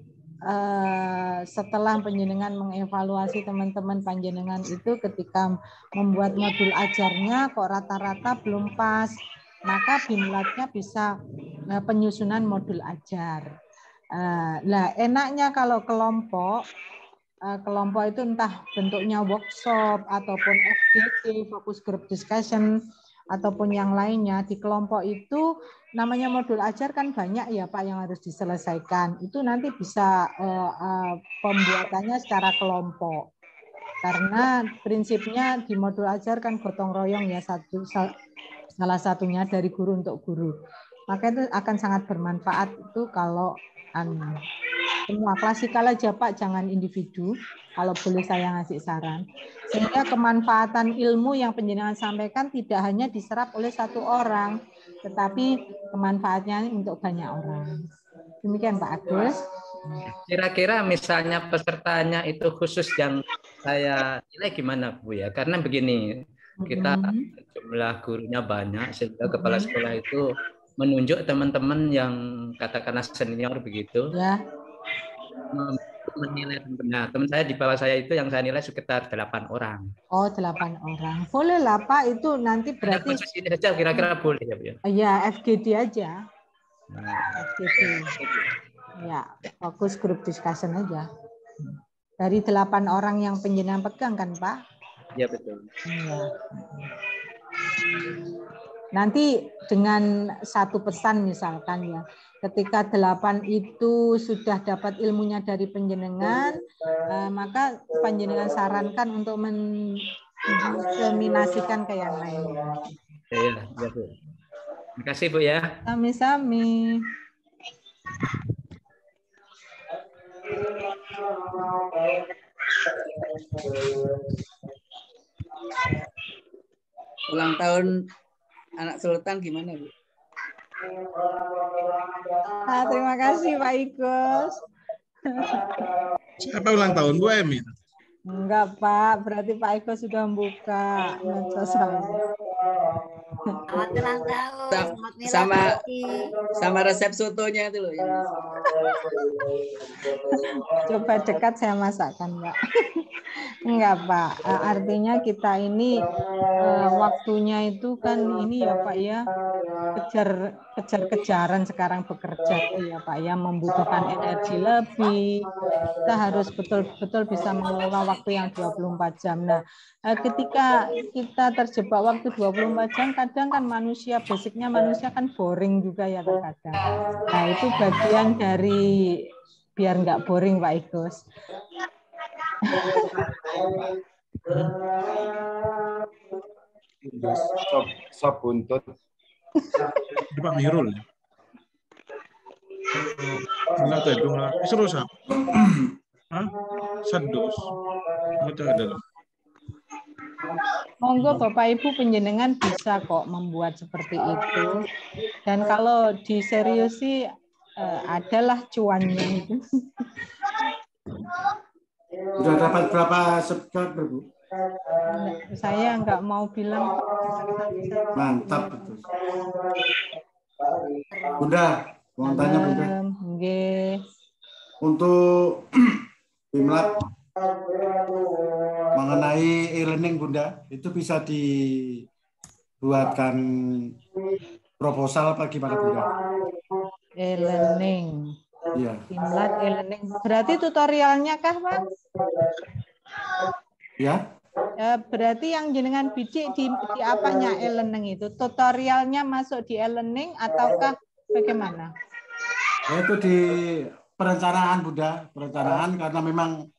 setelah panjenengan mengevaluasi teman-teman panjenengan itu ketika membuat modul ajarnya kok rata-rata belum pas, maka BIMLAT-nya bisa penyusunan modul ajar. Nah, enaknya kalau kelompok itu entah bentuknya workshop ataupun FGD, focus group discussion, ataupun yang lainnya. Di kelompok itu namanya modul ajar kan banyak ya Pak yang harus diselesaikan. Itu nanti bisa pembuatannya secara kelompok. Karena prinsipnya di modul ajar kan gotong royong ya, salah satunya dari guru untuk guru. Maka itu akan sangat bermanfaat itu kalau semua klasikal aja Pak, jangan individu. Kalau boleh saya ngasih saran. Sehingga kemanfaatan ilmu yang panjenengan sampaikan tidak hanya diserap oleh satu orang, tetapi kemanfaatnya untuk banyak orang. Demikian Pak Agus. Kira-kira misalnya pesertanya itu khusus yang saya nilai gimana Bu ya? Karena begini, kita jumlah gurunya banyak sehingga kepala sekolah itu menunjuk teman-teman yang katakanlah senior begitu. Ya. Menilai teman-teman. Teman saya di bawah saya itu yang saya nilai sekitar 8 orang. Oh, 8 orang. Boleh lah Pak, itu nanti berarti khusus ini saja kira-kira boleh ya Bu ya? Ya, FGD aja. FGD. Ya, fokus group discussion aja. Dari 8 orang yang panjenengan pegang kan Pak? Iya betul. Ya. Nanti dengan satu pesan misalkan ya, ketika 8 itu sudah dapat ilmunya dari panjenengan, maka panjenengan sarankan untuk mendiseminasikan ke yang lainnya. Iya, ya Bu. Terima kasih Bu ya. Sami-sami. Ulang tahun anak Sultan gimana Bu? Terima kasih Pak Igus. Siapa ulang tahun Bu Emi? Enggak Pak, berarti Pak Igus sudah membuka medsos saya. Selamat ulang tahun. Sama resep sotonya itu loh. Ya. Coba dekat saya masakkan Pak. Enggak Pak, artinya kita ini waktunya itu kan ini ya Pak ya, kejar-kejaran sekarang bekerja ya Pak ya, membutuhkan energi lebih. Kita harus betul-betul bisa mengelola waktu yang 24 jam. Nah, ketika kita terjebak waktu 24 jam, kadang kan basicnya manusia kan boring juga ya kadang. Nah, itu bagian dari biar nggak boring Pak Igus. Sop buntut. Pak Mirul. Enggak tahu itu nggak. Seru sah. Sadus. Itu adalah. Monggo Bapak Ibu panjenengan bisa kok membuat seperti itu. Dan kalau diseriusi adalah cuannya itu. Sudah dapat berapa subscriber Bu? Saya nggak mau bilang. Mantap betul. Bunda, mau tanya Bunda. Untuk BIMLAT mengenai e-learning Bunda, itu bisa dibuatkan proposal apa gimana Bunda? E-learning. Iya. BIMLAT e-learning. Berarti tutorialnya kah Pak? Ya. Berarti yang jenengan bidik di apanya e-learning itu? Tutorialnya masuk di e-learning ataukah bagaimana? Itu di perencanaan, Bunda. Perencanaan karena memang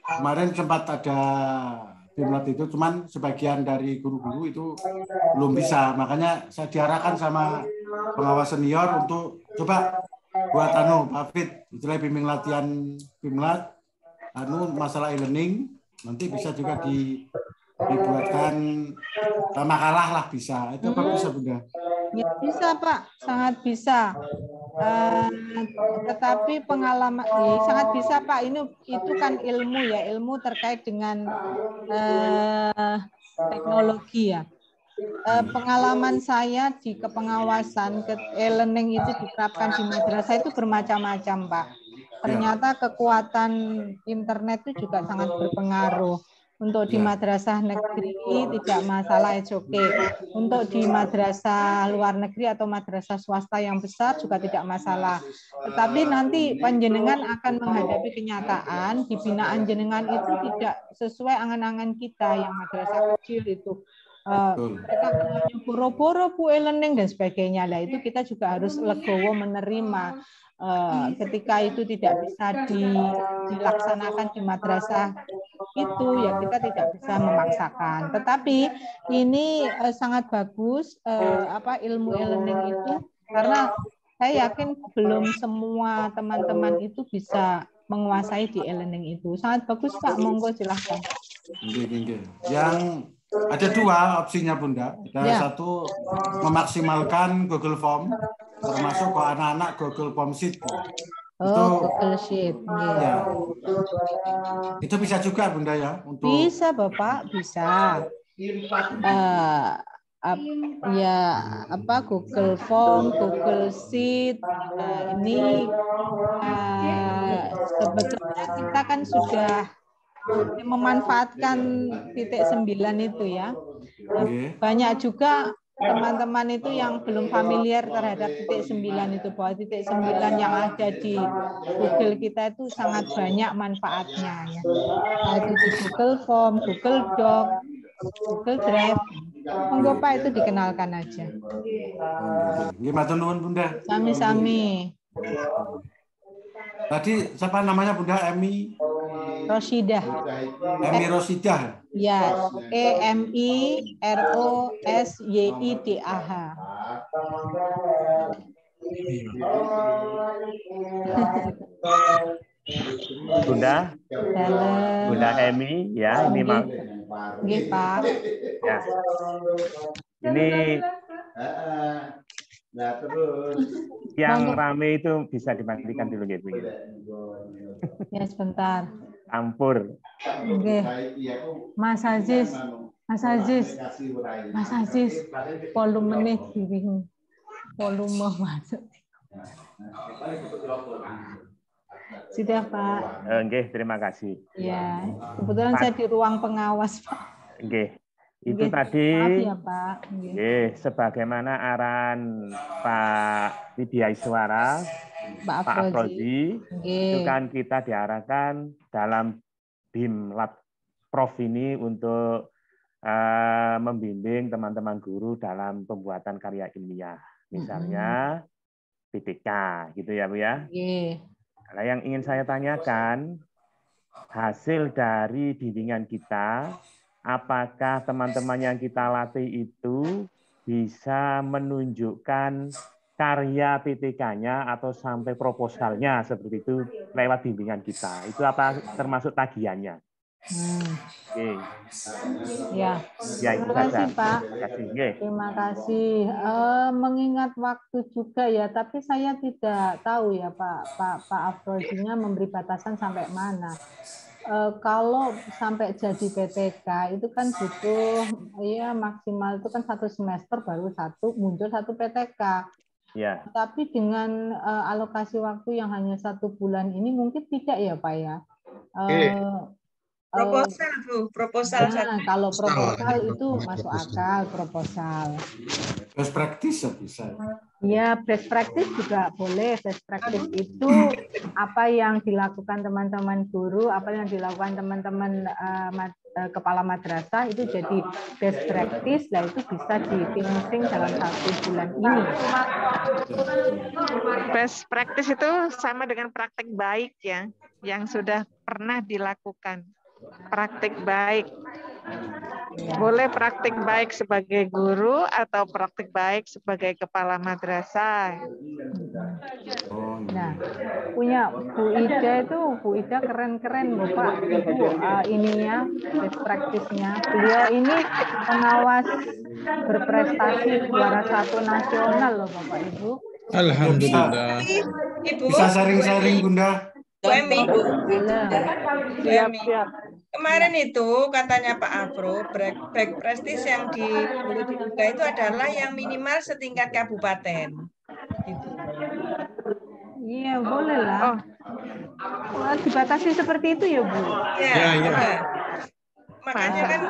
kemarin sempat ada BIMLAT itu, cuman sebagian dari guru-guru itu belum bisa. Makanya saya diarahkan sama pengawas senior untuk coba buat Pak Fit, itulah bimbing latihan BIMLAT, masalah e-learning, nanti bisa juga dibuatkan makalah lah bisa. Itu apa bisa, Bunda? Ya, bisa Pak, sangat bisa. Tetapi pengalaman sangat bisa Pak. Itu kan ilmu ya, ilmu terkait dengan teknologi ya. Pengalaman saya di kepengawasan e-learning itu diterapkan di madrasah itu bermacam-macam Pak. Ternyata kekuatan internet itu juga sangat berpengaruh. Untuk di madrasah negeri tidak masalah, it's okay. Untuk di madrasah luar negeri atau madrasah swasta yang besar juga tidak masalah. Tetapi nanti panjenengan akan menghadapi kenyataan di binaan jenengan itu tidak sesuai angan-angan kita yang madrasah kecil itu. Mereka hanya boro-boro Bu e-learning dan sebagainya. Nah itu kita juga harus legowo menerima. Ketika itu tidak bisa dilaksanakan di madrasah itu ya kita tidak bisa memaksakan. Tetapi ini sangat bagus ilmu e-learning itu, karena saya yakin belum semua teman-teman itu bisa menguasai di e-learning itu. Sangat bagus Pak, monggo silahkan. Yang ada dua opsinya Bunda. Ada satu memaksimalkan Google Form, termasuk ke anak-anak Google Form Sheet. Google Sheet. Ya. Itu bisa juga Bunda ya untuk. Bisa Bapak, bisa. Google Form, Google Sheet. Ini sebetulnya kita kan sudah memanfaatkan titik 9 itu ya. Banyak juga teman-teman itu yang belum familiar terhadap titik 9 itu, bahwa titik 9 yang ada di Google kita itu sangat banyak manfaatnya ya. Itu di Google Form, Google Doc, Google Drive. Monggo Pak, itu dikenalkan aja. Gimana nuwun Bunda? Sami-sami. Tadi siapa namanya Bunda? Emi Rosidah. Emi Rosidah. Ya, EMIROSYIDAH. Bunda Emi ya, ini Mak. Nggih, Pak. Ya. Ini yang rame itu bisa dimatikan dulu gitu. Ya, sebentar. Campur. Oke. Mas Aziz, volumenya bingung. Volume masuk. Sudah, Pak. Nggih, terima kasih. Ya, kebetulan saya di ruang pengawas, Pak. Nggih. Itu tadi ya, Pak. Sebagaimana arahan Pak Widiaiswara, Pak Afrozi, itu kan kita diarahkan dalam BIMLAT Prof ini untuk membimbing teman-teman guru dalam pembuatan karya ilmiah. Misalnya PTK, gitu ya Bu ya. Nah, yang ingin saya tanyakan, hasil dari bimbingan kita, apakah teman-teman yang kita latih itu bisa menunjukkan karya PTK-nya atau sampai proposalnya seperti itu lewat bimbingan kita? Itu apa termasuk tagihannya? Oke. Ya, itu terima kasih saja. Pak. Terima kasih. Mengingat waktu juga ya, tapi saya tidak tahu ya Pak Afrozinya memberi batasan sampai mana. Kalau sampai jadi PTK itu kan butuh ya maksimal itu kan 1 semester baru muncul satu PTK. Ya. Tapi dengan alokasi waktu yang hanya 1 bulan ini mungkin tidak ya Pak ya. Proposal, Bu. Proposal. Kalau proposal itu masuk akal, proposal. Best practice bisa. Ya, best practice juga boleh. Best practice itu apa yang dilakukan teman-teman guru, apa yang dilakukan teman-teman kepala madrasah itu jadi best practice, lah itu bisa di-finishing dalam 1 bulan ini. Best practice itu sama dengan praktek baik ya, yang sudah pernah dilakukan. Praktik baik. Boleh praktik baik sebagai guru atau praktik baik sebagai kepala madrasah. Nah, punya Bu Ida itu, Bu Ida keren-keren Bapak Ibu, ininya best practice-nya. Beliau ini pengawas berprestasi juara 1 nasional loh Bapak Ibu. Alhamdulillah. Ibu. Bisa sharing-sharing Bunda. Siap. Kemarin itu katanya Pak Afro, back practice yang boleh dibuka itu adalah yang minimal setingkat kabupaten. Gitu. Iya, boleh lah. Dibatasi seperti itu ya, Bu? Ya. Makanya kan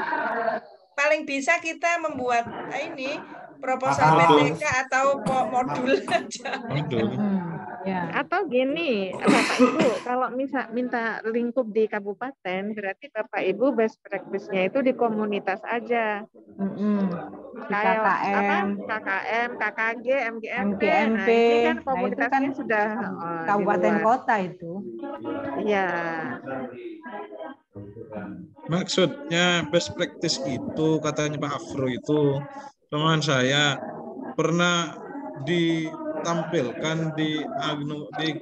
paling bisa kita membuat ini proposal PTK atau modul aja. Ya. Atau gini, Bapak Ibu, kalau minta lingkup di kabupaten, berarti Bapak Ibu best practice-nya itu di komunitas aja. Kayak KKM, KKG, MGMP. Nah, ini kan komunitasnya sudah kabupaten kota itu. Iya. Maksudnya best practice itu katanya Pak Afro itu, teman saya pernah ditampilkan di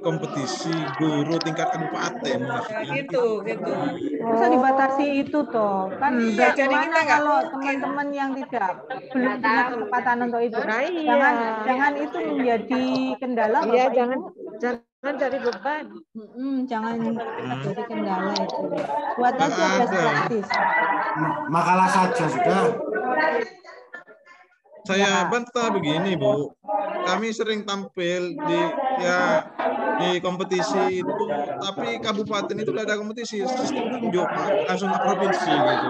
kompetisi guru tingkat kabupaten. Gitu. Bisa dibatasi itu toh. Kan jadi kita kalau teman-teman yang belum punya kesempatan untuk itu. Jangan itu menjadi kendala. Iya, jangan jadi beban. Jangan jadi kendala itu. Buat aja best practice. Makalah saja sudah. Saya bantah begini, Bu. Kami sering tampil di kompetisi itu, tapi kabupaten itu tidak ada kompetisi, sistem tunjuk, langsung ke provinsi gitu.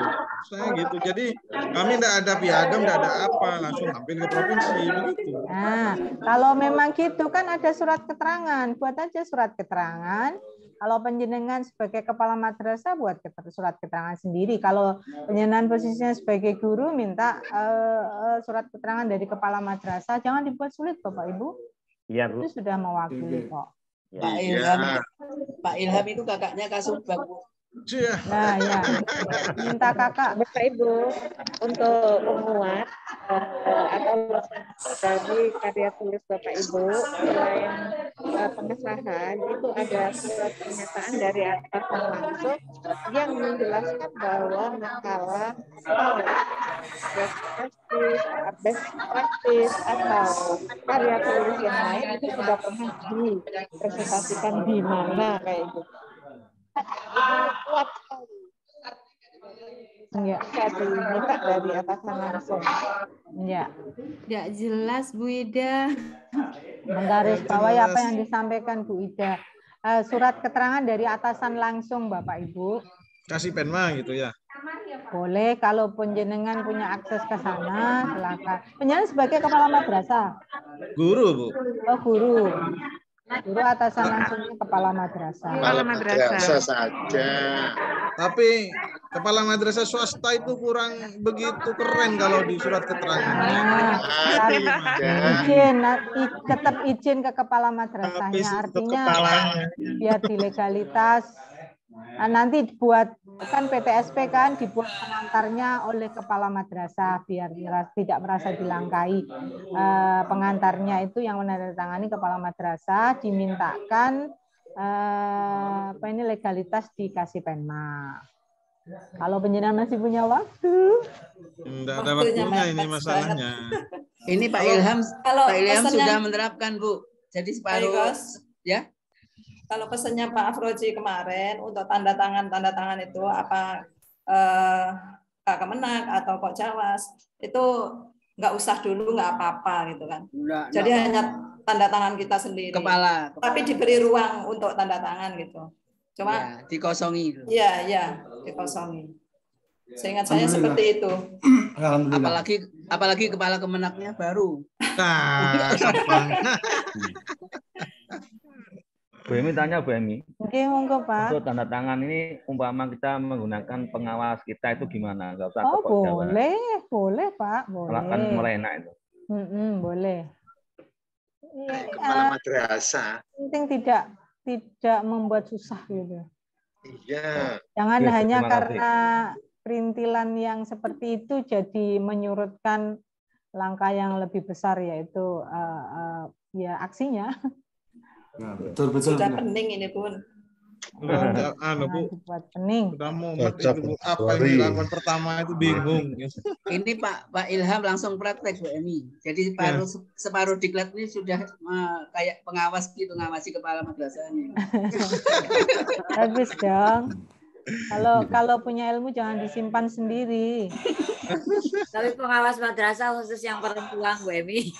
Saya gitu. Jadi kami tidak ada piagam, tidak ada apa, langsung tampil ke provinsi begitu. Nah, kalau memang gitu kan ada surat keterangan, buat aja surat keterangan. Kalau penjenengan sebagai kepala madrasah buat surat keterangan sendiri. Kalau penjenengan posisinya sebagai guru minta surat keterangan dari kepala madrasah. Jangan dibuat sulit Bapak Ibu. Iya, Bu. Itu sudah mewakili kok. Pak Ilham itu kakaknya Kasubag. Nah, ya. Minta kakak. Bapak Ibu, untuk penguat atau dari karya tulis Bapak Ibu, selain pengesahan, itu ada surat pernyataan dari atasan langsung yang menjelaskan bahwa makalah best practice atau karya tulis yang lain itu sudah pernah dipresentasikan di mana kayak gitu. Kuat sekali. Ya, diminta dari atasan langsung. Ya. Tidak jelas Bu Ida. Menggaris bawahi apa yang disampaikan Bu Ida. Surat keterangan dari atasan langsung Bapak Ibu. Kasih penma gitu ya. Boleh, kalau jenengan punya akses ke sana, silakan. Penjenengan sebagai kepala madrasah. Guru, Bu. Oh, guru. Guru atasan langsungnya kepala madrasah. Kepala madrasah saja. Tapi kepala madrasah swasta itu kurang begitu keren kalau di surat keterangannya. Tetap izin ke kepala madrasahnya. Artinya biar di legalitas. Nanti dibuat kan PTSP kan dibuat pengantarnya oleh kepala madrasah biar tidak merasa dilangkai. Pengantarnya itu yang menandatangani kepala madrasah dimintakan legalitas dikasih penma. Kalau penjenengan masih punya waktu. Tidak ada waktunya ini masalahnya. Ini Pak Ilham, Pak Ilham sudah menerapkan Bu. Jadi separuh ya. Kalau pesannya Pak Afroji kemarin untuk tanda tangan itu apa Kak Kemenak atau Kok Jawas itu nggak usah dulu, nggak apa-apa gitu kan. Jadi hanya tanda tangan kita sendiri. Kepala. Tapi diberi ruang untuk tanda tangan gitu. Cuma ya, dikosongi. Iya. dikosongi. Seingat saya seperti itu. Apalagi kepala Kemenaknya baru. Nah, Bu Emi tanya, Bu Emi. Oke, monggo Pak. Untuk tanda tangan ini, umpama kita menggunakan pengawas kita itu gimana? Nggak usah boleh, boleh Pak, boleh. Kan mulai enak itu. Boleh. Kepala madrasah. Penting tidak membuat susah gitu. Iya. Jangan hanya karena perintilan yang seperti itu jadi menyurutkan langkah yang lebih besar, yaitu ya aksinya. Ya, betul. Sudah pening ini Bun. Buat pening. Sudah mau itu apa yang dilakukan pertama itu bingung. Ini Pak Ilham langsung praktek Bu Emi. Jadi separuh diklat ini sudah kayak pengawas gitu, ngawasi kepala madrasahnya. Bagus dong. Kalau punya ilmu jangan disimpan sendiri. Tapi pengawas madrasah khusus yang perempuan Bu Emi.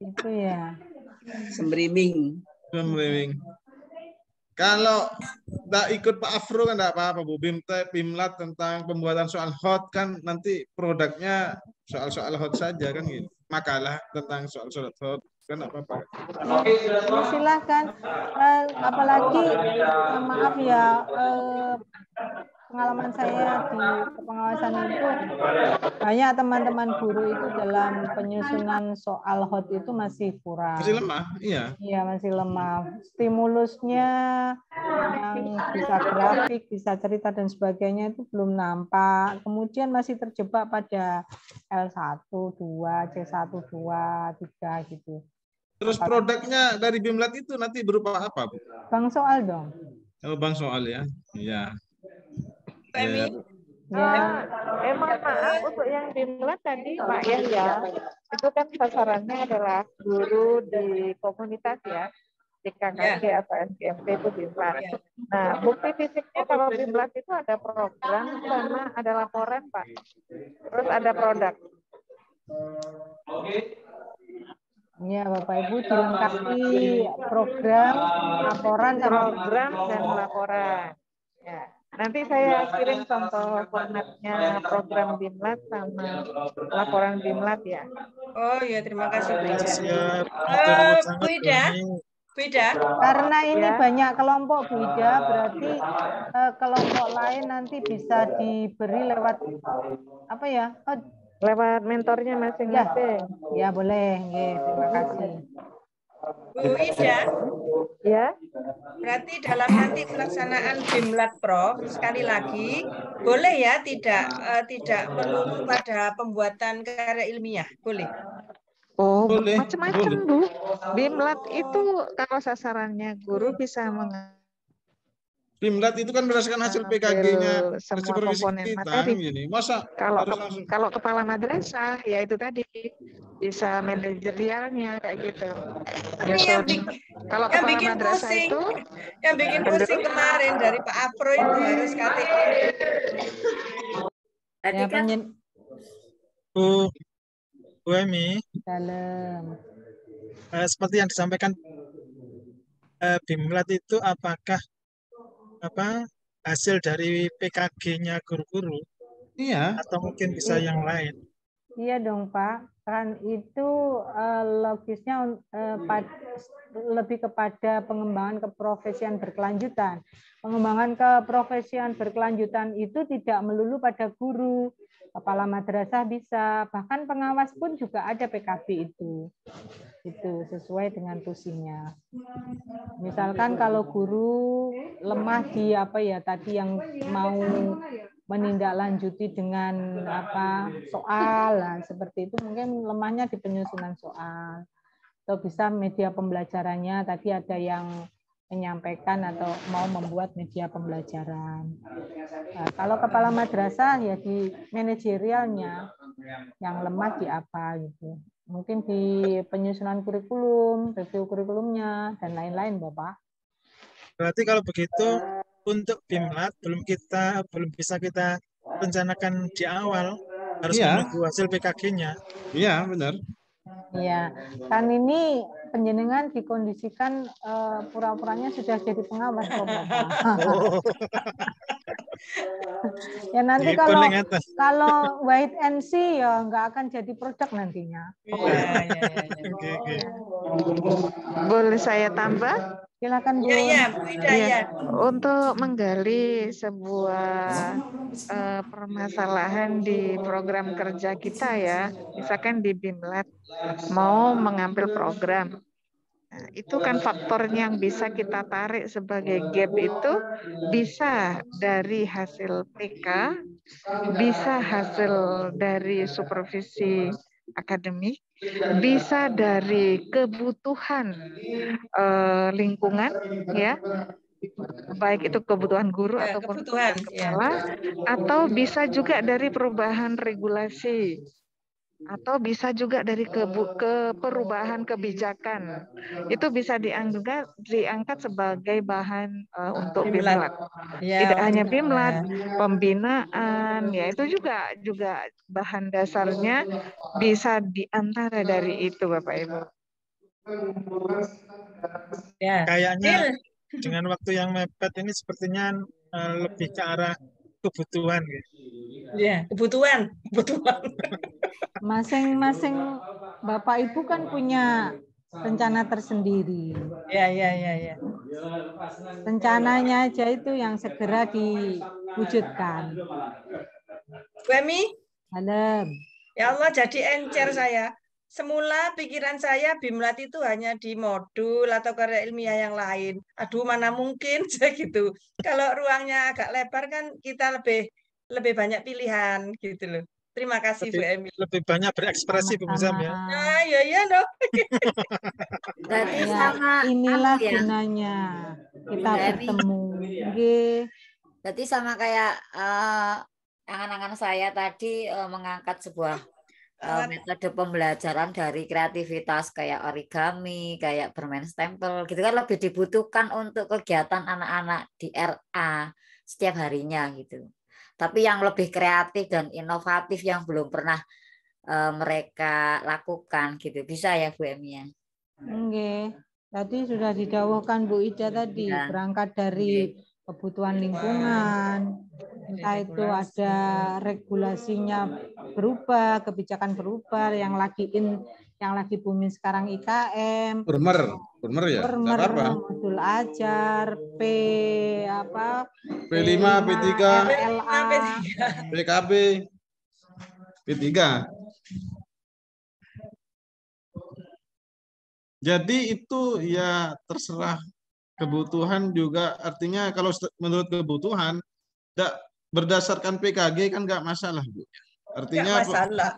Itu ya. Sembrimbing. Kalau tak ikut Pak Afro kan tidak apa-apa Bu. Bimlat tentang pembuatan soal hot kan nanti produknya soal-soal hot saja kan gitu. Makalah tentang soal-soal hot kan apa-apa. Silahkan. Apalagi maaf ya, pengalaman saya di pengawasan itu banyak teman-teman guru itu dalam penyusunan soal hot itu masih kurang. Masih lemah, iya. Iya, masih lemah. Stimulusnya yang bisa grafik, bisa cerita dan sebagainya itu belum nampak. Kemudian masih terjebak pada L1, 2, C1, 2, 3 gitu. Terus produknya dari Bimlat itu nanti berupa apa, Bu? Bang soal dong. Oh, bang soal ya. Iya. Ya. Mohon maaf untuk yang Bimlat tadi Pak ya, itu kan sasarannya adalah guru di komunitas ya, di KKG atau SGMT itu Bimlat. Nah, bukti fisiknya kalau Bimlat itu ada program sama ada laporan Pak, terus ada produk. Ya, Bapak Ibu dilengkapi program, laporan, program dan laporan. Ya. Nanti saya kirim contoh formatnya program Bimlat sama laporan Bimlat ya. Oh ya, terima kasih Bu Ida. Bu Ida. Karena ini banyak kelompok Bu Ida, berarti kelompok lain nanti bisa diberi lewat apa ya? Lewat mentornya masing-masing. Ya boleh, terima kasih. Bu Ida, ya. Berarti dalam nanti pelaksanaan Bimlat Prof sekali lagi boleh ya tidak melulu pada pembuatan karya ilmiah, boleh? Oh, macam-macam Bu. Bimlat itu kalau sasarannya guru bisa Bimlat itu kan berdasarkan hasil PKG-nya semua komponen materi. Gini. Masa kalau kepala madrasah ya itu tadi bisa manajerialnya kayak gitu. Kalau kepala madrasah pusing, itu yang bikin pusing kemarin dari Pak Afro itu harus KTI. Tadi kan Bu Emi, dalam seperti yang disampaikan Bimlat itu apakah hasil dari PKG-nya guru-guru? Iya. Atau mungkin bisa yang lain? Iya dong Pak, kan itu logisnya lebih kepada pengembangan keprofesian berkelanjutan. Pengembangan keprofesian berkelanjutan itu tidak melulu pada guru, kepala madrasah bisa, bahkan pengawas pun juga ada PKB itu sesuai dengan tusinya. Misalkan kalau guru lemah di tadi yang mau menindaklanjuti dengan soal seperti itu, mungkin lemahnya di penyusunan soal, atau bisa media pembelajarannya tadi ada yang menyampaikan atau mau membuat media pembelajaran. Nah, kalau kepala madrasah ya di manajerialnya yang lemah di apa gitu. Mungkin di penyusunan kurikulum, review kurikulumnya dan lain-lain, Bapak. Berarti kalau begitu untuk Bimlat belum bisa kita rencanakan di awal, harus menunggu hasil PKG-nya. Iya, benar. Iya, kan ini penjenengan dikondisikan pura-puranya sudah jadi pengawas kok Bapak. Ya nanti kalau wait and see ya nggak akan jadi produk nantinya. Boleh saya tambah? Silakan Bu. Iya, Bu Ida, ya. Untuk menggali sebuah permasalahan di program kerja kita ya, misalkan di BIMLAT mau mengambil program. Nah, itu kan faktor yang bisa kita tarik sebagai gap itu bisa dari hasil PK, bisa hasil dari supervisi akademik, bisa dari kebutuhan lingkungan, ya, baik itu kebutuhan guru ataupun kebutuhan kepala, atau bisa juga dari perubahan regulasi, atau bisa juga dari perubahan kebijakan. Itu bisa diangkat sebagai bahan untuk BIMLAT. Tidak hanya BIMLAT, pembinaan, ya itu juga bahan dasarnya bisa diantara dari itu, Bapak Ibu. Kayaknya dengan waktu yang mepet ini sepertinya lebih ke arah kebutuhan. Ya, kebutuhan. Masing-masing Bapak Ibu kan punya rencana tersendiri. Ya. Rencananya aja itu yang segera diwujudkan. Bu Emi? Halo. Ya Allah, jadi encer saya. Semula pikiran saya BIMLAT itu hanya di modul atau karya ilmiah yang lain. Aduh, mana mungkin saya gitu. Kalau ruangnya agak lebar kan kita lebih banyak pilihan gitu loh. Terima kasih Bu Emi. Lebih banyak berekspresi Bu Misam ya. Nah, ya loh. Berarti Ya, sama inilah ya, gunanya kita bertemu. Berarti sama kayak angan-angan saya tadi mengangkat sebuah metode pembelajaran dari kreativitas kayak origami, kayak bermain stempel, gitu kan lebih dibutuhkan untuk kegiatan anak-anak di RA setiap harinya gitu. Tapi yang lebih kreatif dan inovatif yang belum pernah mereka lakukan gitu, bisa ya Bu Emi ya? Oke, tadi sudah didawuhkan Bu Ida tadi, berangkat dari kebutuhan lingkungan, entah itu ada regulasinya berubah, kebijakan berubah, yang lagi booming sekarang IKM, Burmer ya, nggak apa-apa. modul ajar, P5, P3, RLA, PKB, P3. Jadi itu ya terserah kebutuhan juga, artinya kalau menurut kebutuhan berdasarkan PKG kan nggak masalah Bu. Artinya nggak masalah.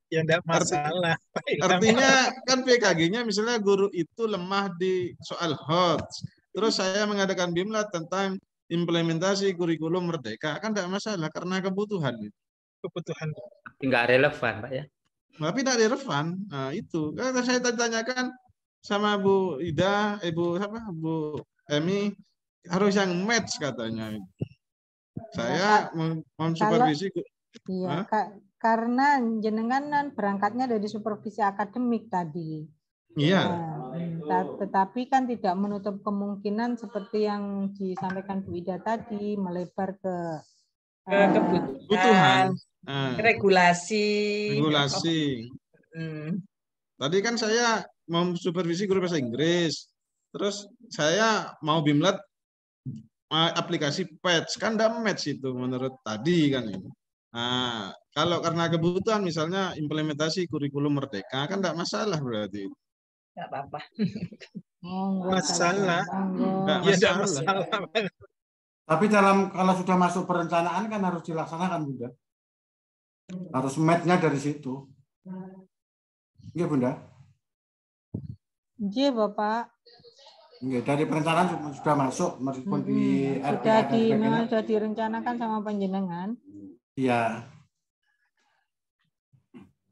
Ya nggak masalah. Artinya kan PKG-nya misalnya guru itu lemah di soal HOTS, terus saya mengadakan BIMLAT tentang implementasi kurikulum merdeka, kan nggak masalah karena kebutuhan. Kebutuhan. Nggak relevan Pak ya. Tapi tidak relevan. Nah itu. Karena saya tanyakan sama Bu Ida, Bu Emi, harus yang match katanya. Saya mensupervisi. Iya, karena jenengan kan berangkatnya dari supervisi akademik tadi. Iya. Tetapi kan tidak menutup kemungkinan seperti yang disampaikan Bu Ida tadi, melebar ke kebutuhan, regulasi. Tadi kan saya mau supervisi guru bahasa Inggris, terus saya mau BIMLAT aplikasi patch, kan tidak match itu menurut tadi kan ini. Nah, kalau karena kebutuhan misalnya implementasi kurikulum merdeka kan tidak masalah berarti. Tidak apa-apa. Masalah. Tidak masalah. Tapi kalau sudah masuk perencanaan kan harus dilaksanakan Bunda. Harus match-nya dari situ. Iya Bunda? Iya Bapak. Dari perencanaan sudah masuk meskipun di RPA sudah direncanakan sama panjenengan. Iya.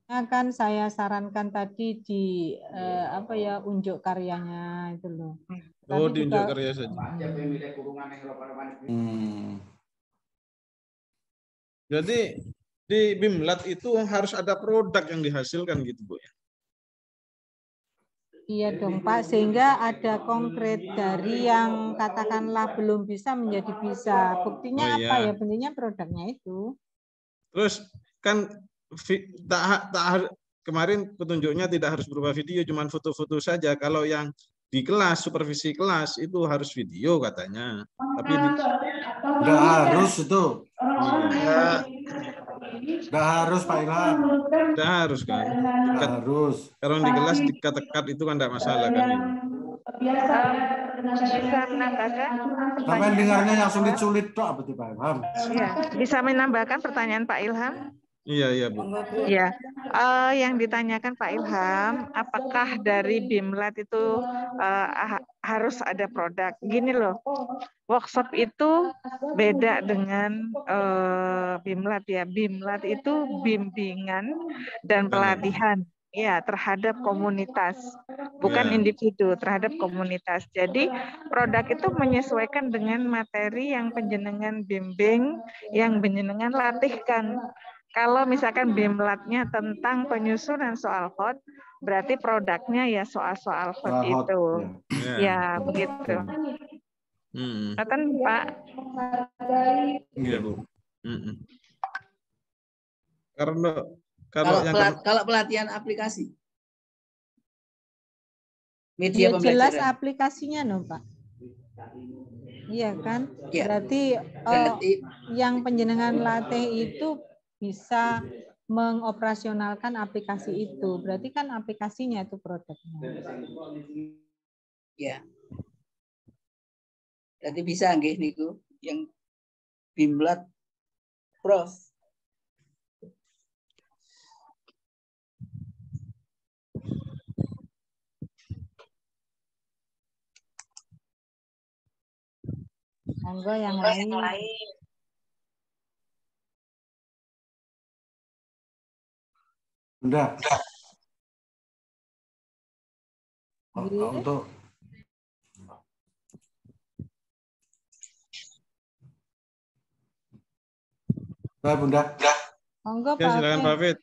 Kan saya sarankan tadi di unjuk karyanya itu loh. Oh, di unjuk karya saja. Jadi di BIMLAT itu harus ada produk yang dihasilkan gitu Bu ya. Iya dong Pak, sehingga ada konkret dari yang katakanlah belum bisa menjadi bisa. Buktinya Oh, apa iya. ya? Buktinya produknya itu. Terus kan kemarin petunjuknya tidak harus berupa video, cuman foto-foto saja. Kalau yang di kelas, supervisi kelas itu harus video katanya. Tapi nggak harus itu. Iya. Nggak harus Pak Ilham. Nggak harus kan? Nggak harus. Kalau di kelas dikat-tekat itu kan tidak masalah kan ini. Bisa menambahkan Sampai dengarnya yang sulit-sulit toh apa tuh Pak Ilham? Iya, bisa menambahkan pertanyaan Pak Ilham? Iya Bu. Iya, yang ditanyakan Pak Ilham, apakah dari BIMLAT itu harus ada produk? Gini loh, workshop itu beda dengan BIMLAT ya. BIMLAT itu bimbingan dan pelatihan. Ya, terhadap komunitas, bukan individu, terhadap komunitas. Jadi produk itu menyesuaikan dengan materi yang penjenengan bimbing, yang penjenengan latihkan. Kalau misalkan BIMLAT-nya tentang penyusunan soal hot, berarti produknya ya soal-soal hot itu. Ya, begitu. Katakan Pak. Iya Bu. Karena kalau pelatihan aplikasi, media ya, pembelajaran. jelas aplikasinya no Pak. Iya kan? Ya. Berarti yang penjenengan latih itu bisa mengoperasionalkan aplikasi itu. Berarti kan aplikasinya itu produknya. Ya. Berarti bisa nggih niku yang BIMLAT Prof. Monggo yang lain. Udah. Untuk Bunda. Monggo Pak. Silakan Pak Fit.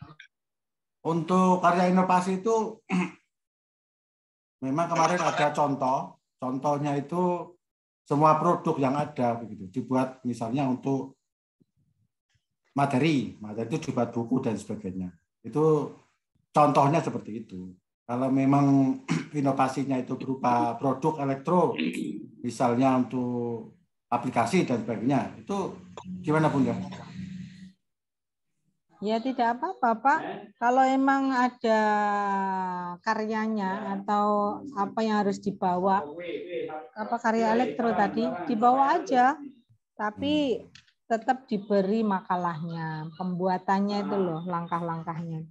Untuk karya inovasi itu memang kemarin ada contoh. Contohnya itu semua produk yang ada begitu dibuat misalnya untuk materi itu dibuat buku dan sebagainya. Itu contohnya seperti itu. Kalau memang inovasinya itu berupa produk elektro, misalnya untuk aplikasi dan sebagainya, itu gimana Bunda? Ya tidak apa-apa Pak. Kalau emang ada karyanya atau apa yang harus dibawa, apa karya elektro tadi, dibawa aja. Tapi tetap diberi makalahnya, pembuatannya itu loh, langkah-langkahnya.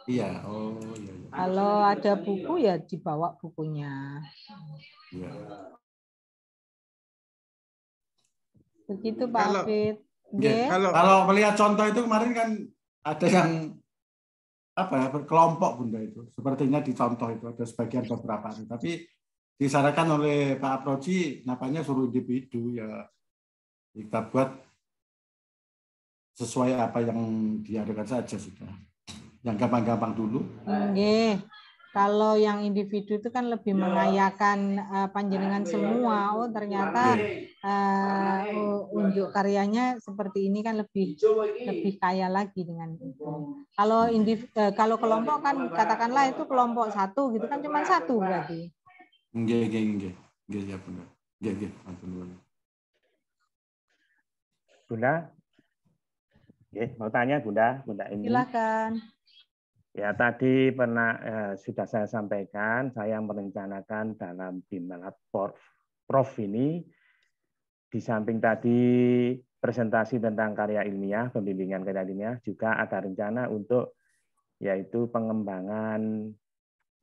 Iya, oh iya. Kalau ada buku ya dibawa bukunya. Iya. Begitu Pak Afid. Kalau melihat contoh itu kemarin kan ada yang berkelompok Bunda itu. Sepertinya di contoh itu ada sebagian beberapa. Tapi disarankan oleh Pak Aproji, napanya suruh individu ya kita buat sesuai apa yang diadakan saja sudah. Yang gampang-gampang dulu. Kalau yang individu itu kan lebih mengayakan panjenengan semua. Oh ternyata unjuk karyanya seperti ini kan lebih kaya lagi dengan itu. Kalau kelompok kan katakanlah itu kelompok satu gitu kan cuma satu berarti. Nggih ya benar. Nggih. Bunda, mau tanya Bunda ini. Silakan. Ya tadi sudah saya sampaikan, saya merencanakan dalam BIMLAT Prof ini, di samping tadi presentasi tentang karya ilmiah, pembimbingan karya ilmiah, juga ada rencana untuk yaitu pengembangan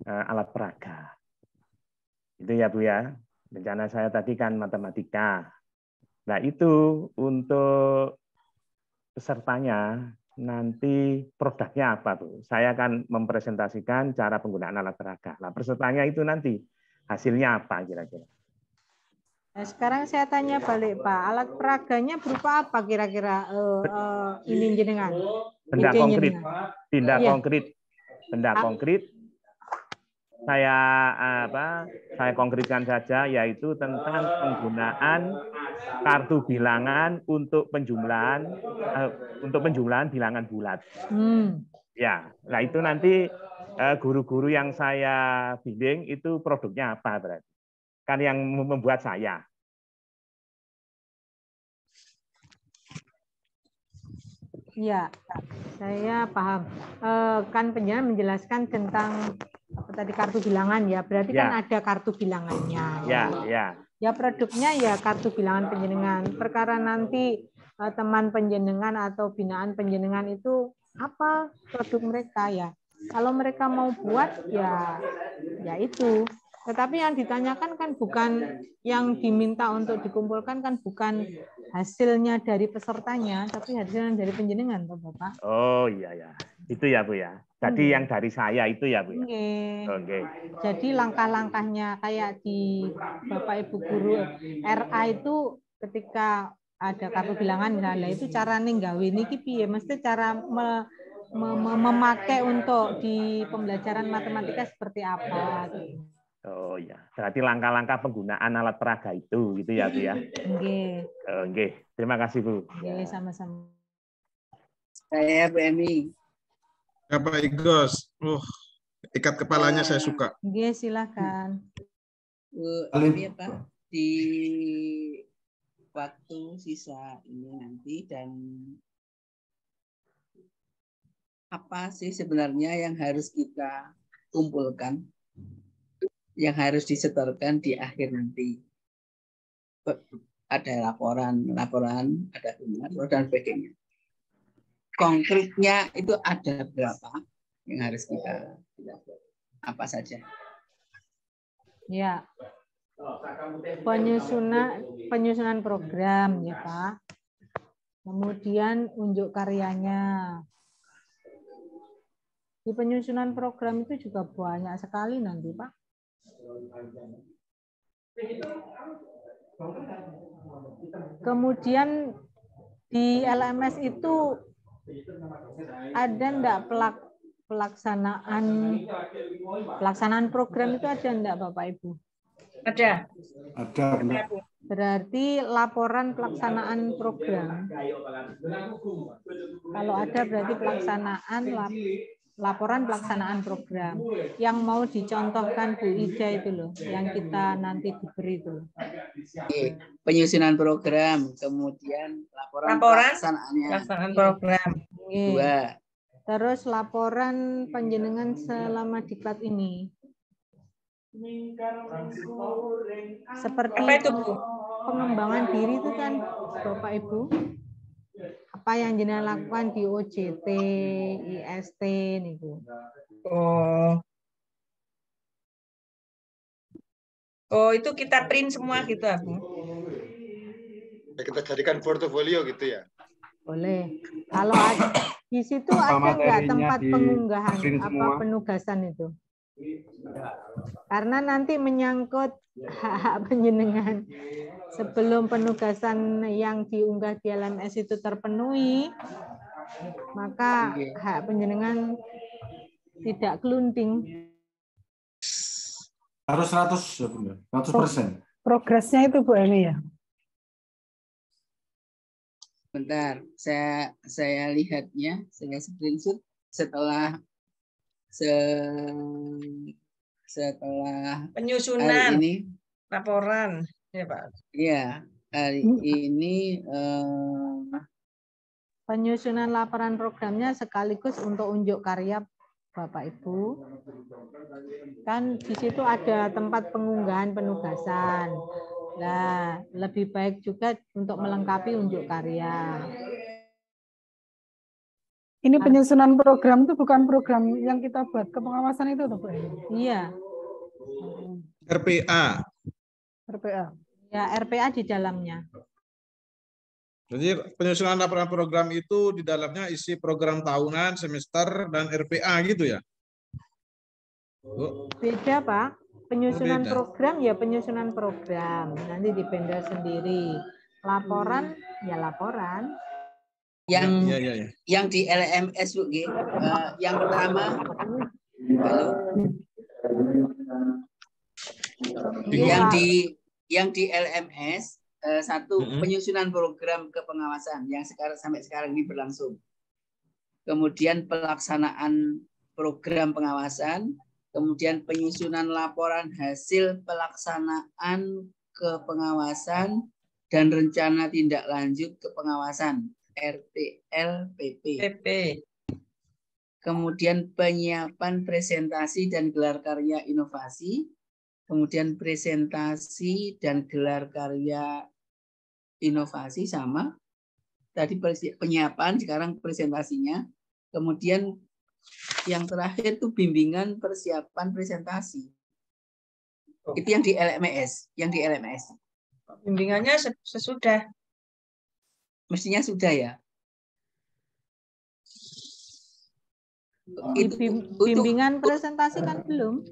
alat peraga. Itu ya Bu ya, rencana saya tadi kan matematika. Nah itu untuk pesertanya, nanti produknya apa tuh? Saya akan mempresentasikan cara penggunaan alat peraga. Nah, pesertanya itu nanti hasilnya apa kira-kira? Nah, sekarang saya tanya balik Pak, alat peraganya berupa apa kira-kira ini jenengan? Benda konkret, benda konkret saya konkretkan saja, yaitu tentang penggunaan kartu bilangan untuk penjumlahan bilangan bulat. Ya, nah itu nanti guru-guru yang saya bimbing itu produknya apa berarti? Kan yang membuat saya. Ya, saya paham. Kan penjelasan menjelaskan tentang apa tadi kartu bilangan ya. Berarti kan ada kartu bilangannya. Ya. Ya produknya ya kartu bilangan penjenengan. Perkara nanti teman penjenengan atau binaan penjenengan itu apa produk mereka ya. Kalau mereka mau buat ya itu. Tetapi yang ditanyakan kan bukan yang diminta untuk dikumpulkan kan bukan hasilnya dari pesertanya, tapi hasilnya dari penjenengan, Pak Bapak. Oh iya ya, itu ya Bu ya. Jadi yang dari saya itu ya Bu ya. Oke. Jadi langkah-langkahnya kayak di Bapak Ibu guru RA itu ketika ada kartu bilangan misalnya itu cara nggawe niki piye, mesti cara memakai untuk di pembelajaran matematika seperti apa gitu. Oh ya, berarti langkah-langkah penggunaan alat peraga itu gitu ya Bu ya. Oke. Terima kasih Bu. Oke, sama-sama. Saya Bu Emi. Ya Pak Igos. Ikat kepalanya saya suka. Oke, silakan. Bu Emi apa? Di waktu sisa ini nanti dan apa sih sebenarnya yang harus kita kumpulkan? Yang harus disetorkan di akhir nanti. Ada laporan, ada bunga, dan sebagainya. Konkretnya itu ada berapa yang harus kita apa saja? Ya, penyusunan program ya Pak. Kemudian unjuk karyanya. Di penyusunan program itu juga banyak sekali nanti Pak. Kemudian di LMS itu ada enggak pelaksanaan program itu ada enggak Bapak Ibu? Ada. Berarti laporan pelaksanaan program. Kalau ada berarti laporan pelaksanaan program yang mau dicontohkan Bu Ida itu loh, yang kita nanti diberi itu. Penyusunan program, kemudian laporan pelaksanaan program. Dua. Terus laporan penjenengan selama diklat ini. Seperti apa itu Bu? Pengembangan diri itu kan Bapak Ibu. Apa yang jenengan lakukan di OJT, IST niku. Oh, itu kita print semua gitu, Bu. Ya, kita jadikan portofolio gitu ya. Boleh. Kalau ada, di situ ada nggak tempat pengunggahan penugasan itu? Karena nanti menyangkut hak-hak penjenengan. Sebelum penugasan yang diunggah di LMS itu terpenuhi, maka hak penjenengan tidak kelunting. Harus 100%. Progresnya itu Bu Emi ya? Bentar, saya lihatnya, saya screenshot setelah penyusunan hari ini laporan ya Pak. Iya, hari ini penyusunan laporan programnya sekaligus untuk unjuk karya Bapak Ibu. Kan di situ ada tempat pengunggahan penugasan. Nah, lebih baik juga untuk melengkapi unjuk karya. Ini penyusunan program itu bukan program yang kita buat kepengawasan itu, Bu? Iya. RPA. Ya, RPA di dalamnya. Jadi penyusunan laporan program itu di dalamnya isi program tahunan, semester, dan RPA gitu ya? Beda Pak. Penyusunan program ya penyusunan program. Nanti di vendor sendiri. Laporan ya laporan. Yang di LMS Bu, yang pertama, Yang di LMS satu penyusunan program kepengawasan yang sampai sekarang ini berlangsung. Kemudian pelaksanaan program pengawasan, kemudian penyusunan laporan hasil pelaksanaan kepengawasan dan rencana tindak lanjut kepengawasan RTL-PP. Kemudian penyiapan presentasi dan gelar karya inovasi, kemudian presentasi dan gelar karya inovasi sama. Tadi penyiapan, sekarang presentasinya. Kemudian yang terakhir itu bimbingan persiapan presentasi. Itu yang di LMS, Bimbingannya sesudah. Mestinya sudah ya. Bimbingan presentasi kan belum.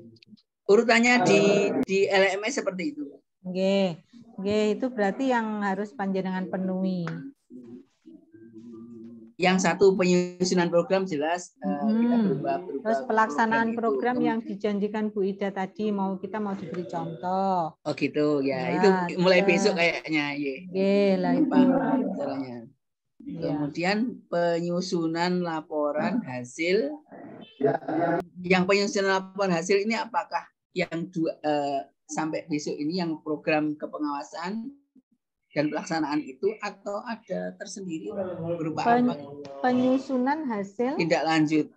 Urutannya di LMS seperti itu. Oke, itu berarti yang harus panjenengan penuhi. Yang satu penyusunan program jelas kita berubah. Terus pelaksanaan program yang dijanjikan Bu Ida tadi kita mau diberi contoh. Oh gitu ya, itu mulai besok kayaknya. Lah itu caranya. Kemudian penyusunan laporan hasil. Yang penyusunan laporan hasil ini apakah yang sampai besok ini yang program kepengawasan dan pelaksanaan itu atau ada tersendiri berupa apa? Penyusunan hasil tindak lanjut.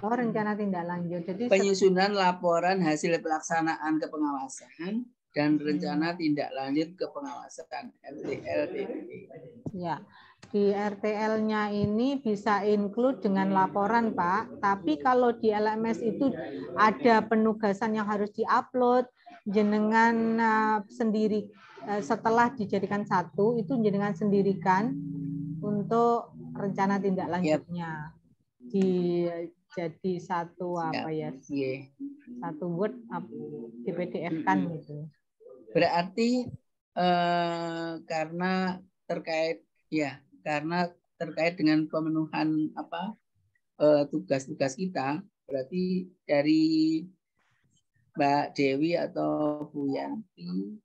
Oh, rencana tindak lanjut. Jadi penyusunan laporan hasil pelaksanaan kepengawasan dan rencana tindak lanjut kepengawasan RTL-PP. Ya. Di RTL-nya ini bisa include dengan laporan, Pak. Tapi kalau di LMS itu ada penugasan yang harus diupload, jenengan sendiri setelah dijadikan satu, itu jenengan sendirikan untuk rencana tindak lanjutnya. Jadi satu apa ya? Satu Word di PDF kan gitu. Berarti karena terkait dengan pemenuhan tugas-tugas kita, berarti dari Mbak Dewi atau Bu Yanti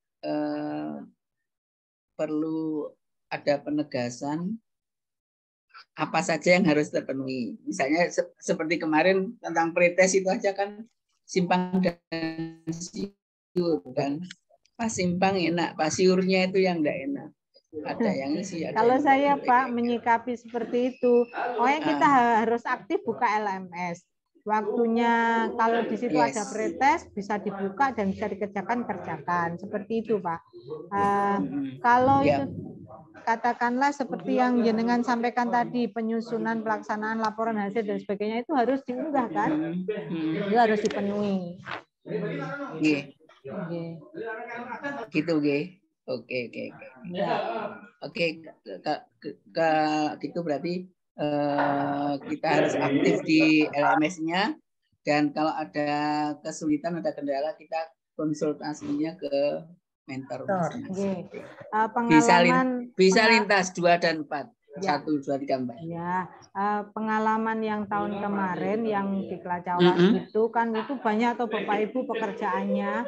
perlu ada penegasan apa saja yang harus terpenuhi. Misalnya seperti kemarin tentang pretest itu aja kan simpang dan siur kan. Pas simpang enak, pas siurnya itu yang enggak enak. Ada yang isi. Kalau saya Pak menyikapi seperti itu, pokoknya kita harus aktif buka LMS. Waktunya kalau di situ ada pretest bisa dibuka dan bisa kerjakan seperti itu Pak. Kalau itu katakanlah seperti yang jenengan sampaikan tadi, penyusunan pelaksanaan laporan hasil dan sebagainya itu harus diunggah kan? Itu harus dipenuhi. Gitu Oke. Gitu berarti kita harus aktif di LMS-nya, dan kalau ada kesulitan, ada kendala, kita konsultasinya ke mentor masing-masing. Bisa lintas 2 dan 4. 1, 2, 3, 4. Ya, pengalaman yang tahun kemarin yang di Kelacawas itu kan itu banyak tuh Bapak Ibu pekerjaannya,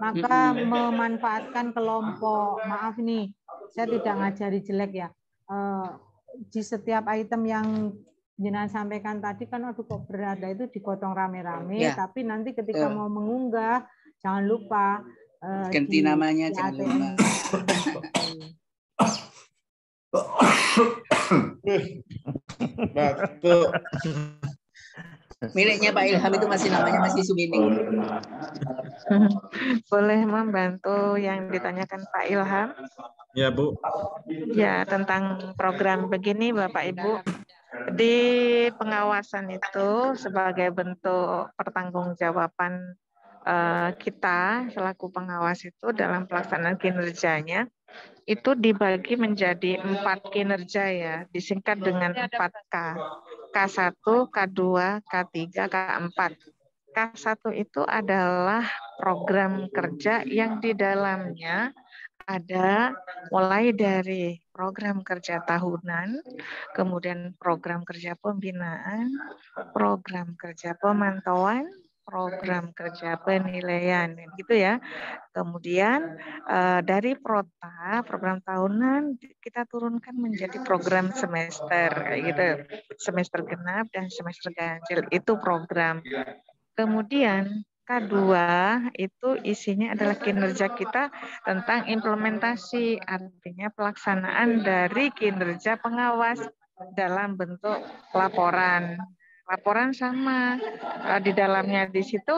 maka memanfaatkan kelompok. Maaf nih, saya tidak ngajari jelek ya. Di setiap item yang jenengan sampaikan tadi kan aduh kok berat, itu digotong rame-rame, tapi nanti ketika mau mengunggah jangan lupa ganti namanya, jangan lupa. Miliknya Pak Ilham itu namanya masih Sumining. Boleh membantu yang ditanyakan Pak Ilham? Ya Bu. Ya, tentang program begini Bapak Ibu. Di pengawasan itu sebagai bentuk pertanggungjawaban kita selaku pengawas itu dalam pelaksanaan kinerjanya itu dibagi menjadi 4 kinerja ya, disingkat dengan 4K. K1, K2, K3, K4. K1 itu adalah program kerja yang di dalamnya ada mulai dari program kerja tahunan, kemudian program kerja pembinaan, program kerja pemantauan, program kerja penilaian gitu ya. Kemudian dari prota program tahunan kita turunkan menjadi program semester kayak gitu. Semester genap dan semester ganjil itu program. Kemudian K2 itu isinya adalah kinerja kita tentang implementasi, artinya pelaksanaan dari kinerja pengawas dalam bentuk laporan. Laporan sama di dalamnya di situ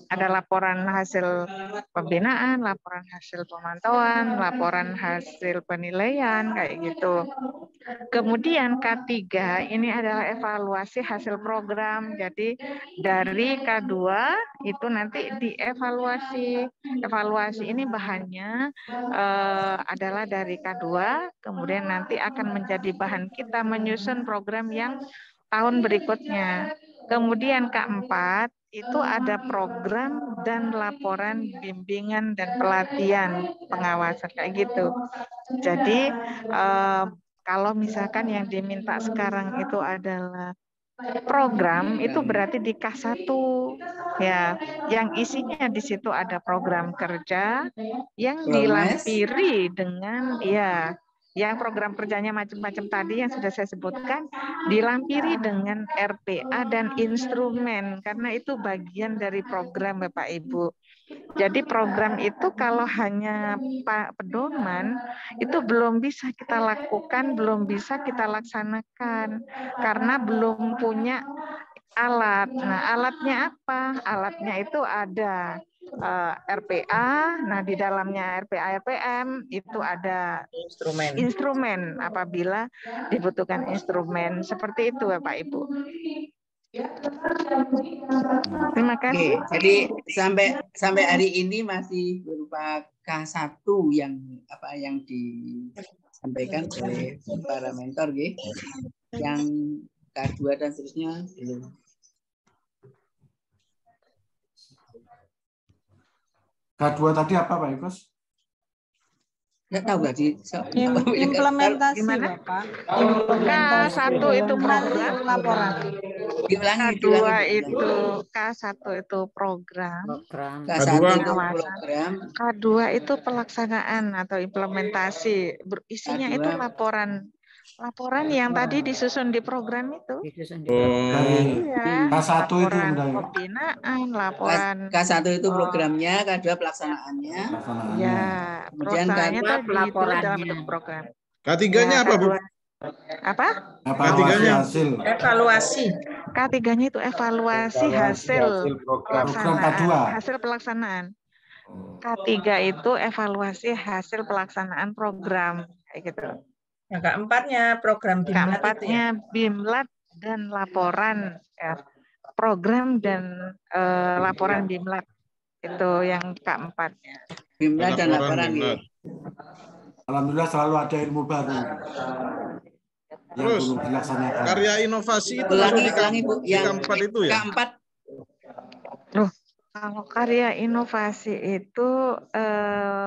ada laporan hasil pembinaan, laporan hasil pemantauan, laporan hasil penilaian kayak gitu. Kemudian K3 ini adalah evaluasi hasil program. Jadi dari K2 itu nanti dievaluasi. Evaluasi ini bahannya adalah dari K2, kemudian nanti akan menjadi bahan kita menyusun program yang tahun berikutnya. Kemudian K4 itu ada program dan laporan bimbingan dan pelatihan pengawasan kayak gitu. Jadi kalau misalkan yang diminta sekarang itu adalah program, itu berarti di K1 ya, yang isinya di situ ada program kerja yang dilampiri dengan yang program kerjanya macam-macam tadi yang sudah saya sebutkan, dilampiri dengan RPA dan instrumen, karena itu bagian dari program Bapak Ibu. Jadi program itu kalau hanya pedoman, itu belum bisa kita lakukan, belum bisa kita laksanakan, karena belum punya alat. Nah, alatnya apa? Alatnya itu ada RPA, nah di dalamnya RPA RPM itu ada instrumen apabila dibutuhkan instrumen seperti itu Bapak Ibu. Terima kasih. Oke, jadi sampai hari ini masih berupa K1 yang disampaikan oleh para mentor, yang K2 dan seterusnya belum. K2 tadi apa Pak Ikos? Nggak tahu tadi. Implementasi Bapak. Implementasi. K1 itu program, laporan. K2 itu K1 itu program. K1 itu program. K2 itu pelaksanaan atau implementasi. Isinya itu laporan. Laporan yang tadi disusun di program itu. Dari K1 itu pembinaan, laporan. K1 itu programnya, K2 pelaksanaannya. Ya, kemudian pelaksanaannya pelaporannya dalam bentuk program. K3-nya apa, Bu? Apa? K3-nya evaluasi. K3-nya itu evaluasi hasil pelaksanaan. Hasil pelaksanaan. K3 itu evaluasi hasil pelaksanaan program kayak gitu. Yang keempatnya program BIMLAT. Keempatnya BIMLAT dan laporan ya. Program dan laporan BIMLAT itu yang keempatnya. BIMLAT dan laporan. Alhamdulillah selalu ada ilmu baru. Terus karya inovasi itu di keempat itu ya? Keempat. Loh, kalau karya inovasi itu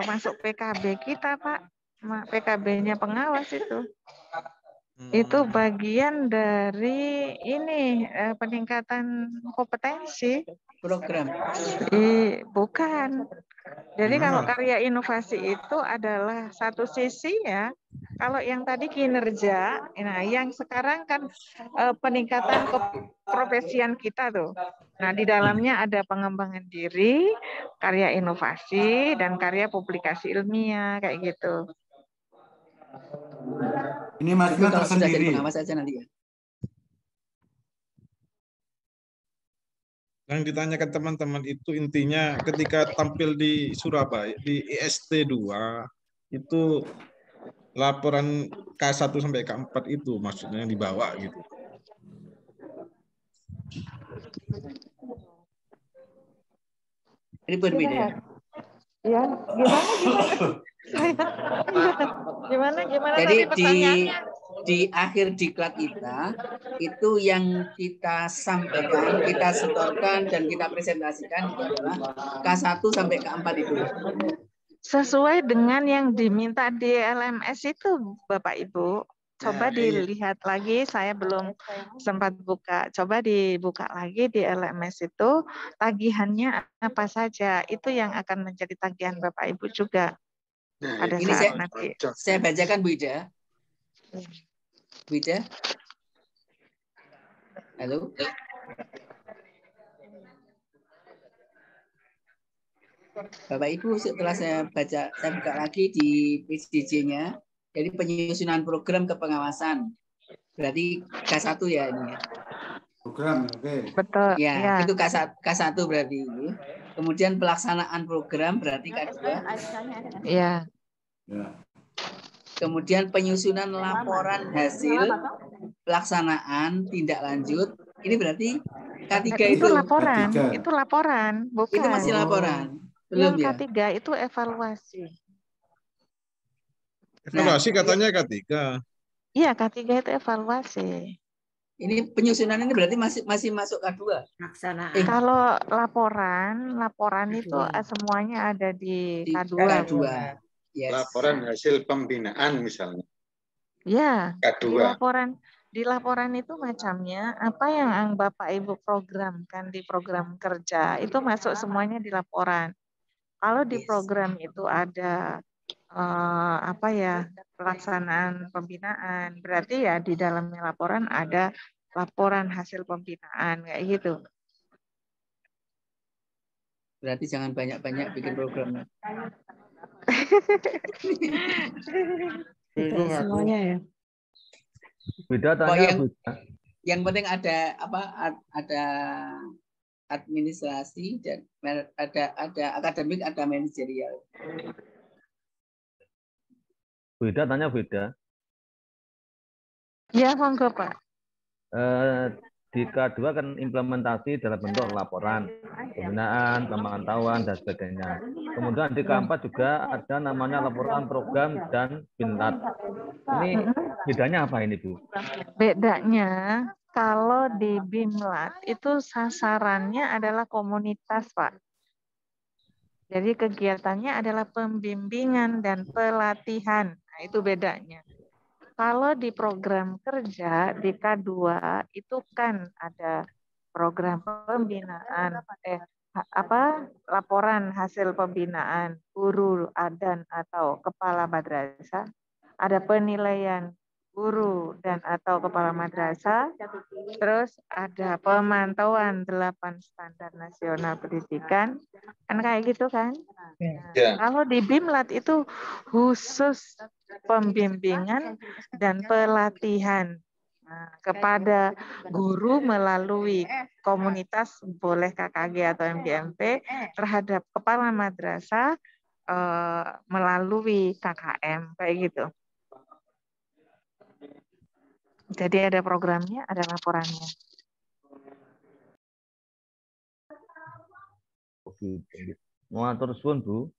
masuk PKB kita Pak. PKB-nya pengawas itu. Itu bagian dari ini peningkatan kompetensi program. Bukan. Jadi kalau karya inovasi itu adalah satu sisi ya. Kalau yang tadi kinerja, nah yang sekarang kan peningkatan keprofesian kita tuh. Nah di dalamnya ada pengembangan diri, karya inovasi dan karya publikasi ilmiah kayak gitu. Ini maksudnya tersendiri. Yang ditanyakan teman-teman itu intinya ketika tampil di Surabaya, di IST 2, itu laporan K1 sampai K4 itu maksudnya yang dibawa gitu. Ini berbeda. Ya, gimana? Jadi di akhir diklat kita itu yang kita sampaikan, kita setorkan dan kita presentasikan itu adalah K1 sampai K4 itu. Sesuai dengan yang diminta di LMS itu Bapak Ibu. Coba dilihat lagi, saya belum sempat buka. Coba dibuka lagi di LMS itu, tagihannya apa saja. Itu yang akan menjadi tagihan Bapak Ibu juga. Pada Ini saat nanti. saya bacakan Bu Ida. Bu Ida. Halo. Bapak Ibu, setelah saya buka lagi di PJJ-nya, jadi penyusunan program kepengawasan. Berarti K1 ya ini ya. Program, oke. Betul. Ya, itu K1 berarti ini. Kemudian pelaksanaan program berarti K2. Iya. Kemudian penyusunan laporan hasil pelaksanaan tindak lanjut. Ini berarti K3 itu. Laporan, itu laporan, bukan. Itu masih laporan. Belum yang ya? K3 itu evaluasi. Evaluasi katanya K3. Iya, K3 itu evaluasi. Ini penyusunan ini berarti masih masuk K2. Kalau laporan itu semuanya ada di K2. K2. Yes. Laporan hasil pembinaan misalnya. Ya, K2. di laporan itu macamnya apa yang Bapak Ibu programkan di program kerja itu masuk semuanya di laporan. Kalau di program itu ada pelaksanaan pembinaan, berarti ya di dalamnya laporan ada laporan hasil pembinaan kayak gitu. Berarti jangan banyak-banyak bikin program. Semuanya ya. Beda tanya yang penting ada ada administrasi dan ada akademik, ada manajerial. Beda tanya beda. Ya, monggo Pak. Di K2 kan implementasi dalam bentuk laporan, pembinaan, pemantauan, dan sebagainya. Kemudian di K4 juga ada namanya laporan program dan binlat. Ini bedanya apa ini, Bu? Bedanya, kalau di BIMLAT itu sasarannya adalah komunitas, Pak. Jadi kegiatannya adalah pembimbingan dan pelatihan. Nah, itu bedanya. Kalau di program kerja di K2 itu kan ada program pembinaan, laporan hasil pembinaan guru dan atau kepala madrasah, ada penilaian guru dan atau kepala madrasah, terus ada pemantauan 8 standar nasional pendidikan, kan kayak gitu kan? Nah, kalau di BIMLAT itu khusus pembimbingan dan pelatihan kepada guru melalui komunitas, boleh KKG atau MGMP, terhadap kepala madrasah melalui KKM, kayak gitu. Jadi ada programnya, ada laporannya. Oke, mau atur suwun, Bu.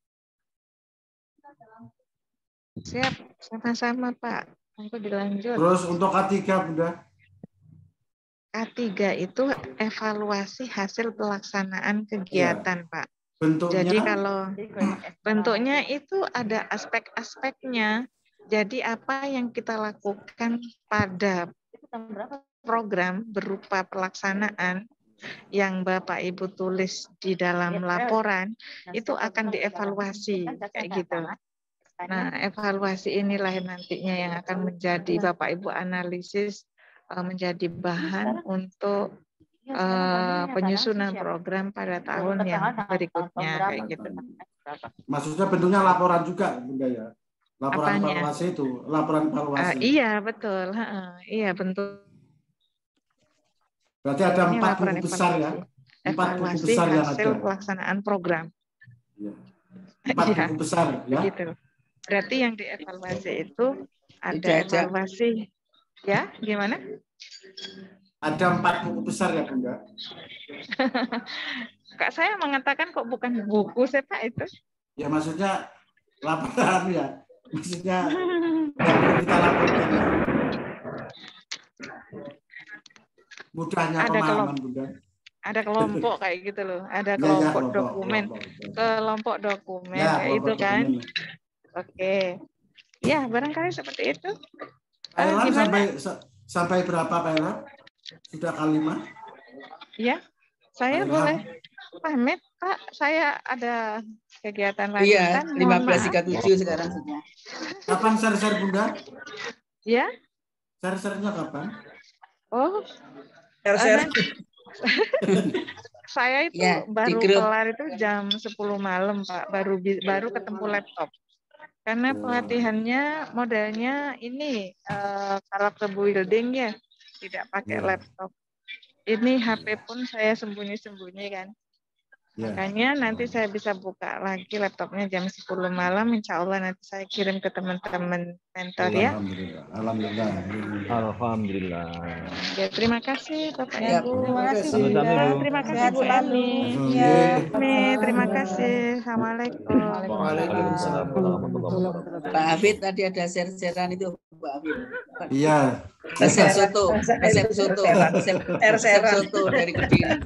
Siap, sama-sama Pak. Monggo dilanjut. Terus untuk K3, Bunda? K3 itu evaluasi hasil pelaksanaan kegiatan, Pak. Bentuknya? Jadi kalau bentuknya itu ada aspek-aspeknya. Jadi apa yang kita lakukan pada program berupa pelaksanaan yang Bapak Ibu tulis di dalam laporan itu akan dievaluasi kayak gitu. Nah, evaluasi inilah nantinya yang akan menjadi Bapak Ibu analisis, menjadi bahan untuk penyusunan program pada tahun yang berikutnya kayak gitu. Maksudnya bentuknya laporan juga, Bunda ya? Laporan evaluasi itu, laporan evaluasi. Iya, betul. Iya, bentuk. Berarti ada 4 buku besar ya? 4 buku besar yang ada. Hasil pelaksanaan program. Ya. 4 buku besar ya? Gitu. Berarti yang dievaluasi itu ada evaluasi. Ya, gimana? Ada 4 buku besar ya, Bunda? Kak saya mengatakan kok bukan buku, saya Pak itu. Ya maksudnya laporan ya. Maksudnya yang perlu kita laporkan. Mudahnya ada pemahaman, Bunda. Ada kelompok kayak gitu loh. Ada kelompok dokumen. Kelompok dokumen ya, kayak itu kan. Oke. Ya, barangkali seperti itu. Pak Ilham Gimana? sampai berapa Pak Ilham? Sudah K5? Ya, saya Pak Ilham. boleh pamit, Pak. Saya ada kegiatan Iya, lanjutan. Mohon maaf. 15.37 sekarang sudah. Kapan share-share Bunda? Ya. Share-share-nya kapan? Oh, Share-share. saya itu Ya, di baru grup. kelar itu jam 10 malam, Pak. Baru ketemu laptop. Karena pelatihannya modelnya ini karakter building ya, tidak pakai laptop. Ini HP pun saya sembunyi-sembunyi kan. Makanya nanti saya bisa buka lagi laptopnya jam 10 malam. Insya Allah nanti saya kirim ke teman-teman mentor ya. Alhamdulillah. Alhamdulillah. Ya, terima kasih Bapak Ya, Ibu. terima kasih. Sami-sami, Bu. Terima kasih Sehat Bu selalu. Eni. Ya. Terima kasih. Assalamualaikum. Waalaikumsalam warahmatullahi wabarakatuh. Pak Hafid tadi ada share-sharean itu Pak Hafid. Iya. Resep soto, resep soto, resep soto dari Kediri.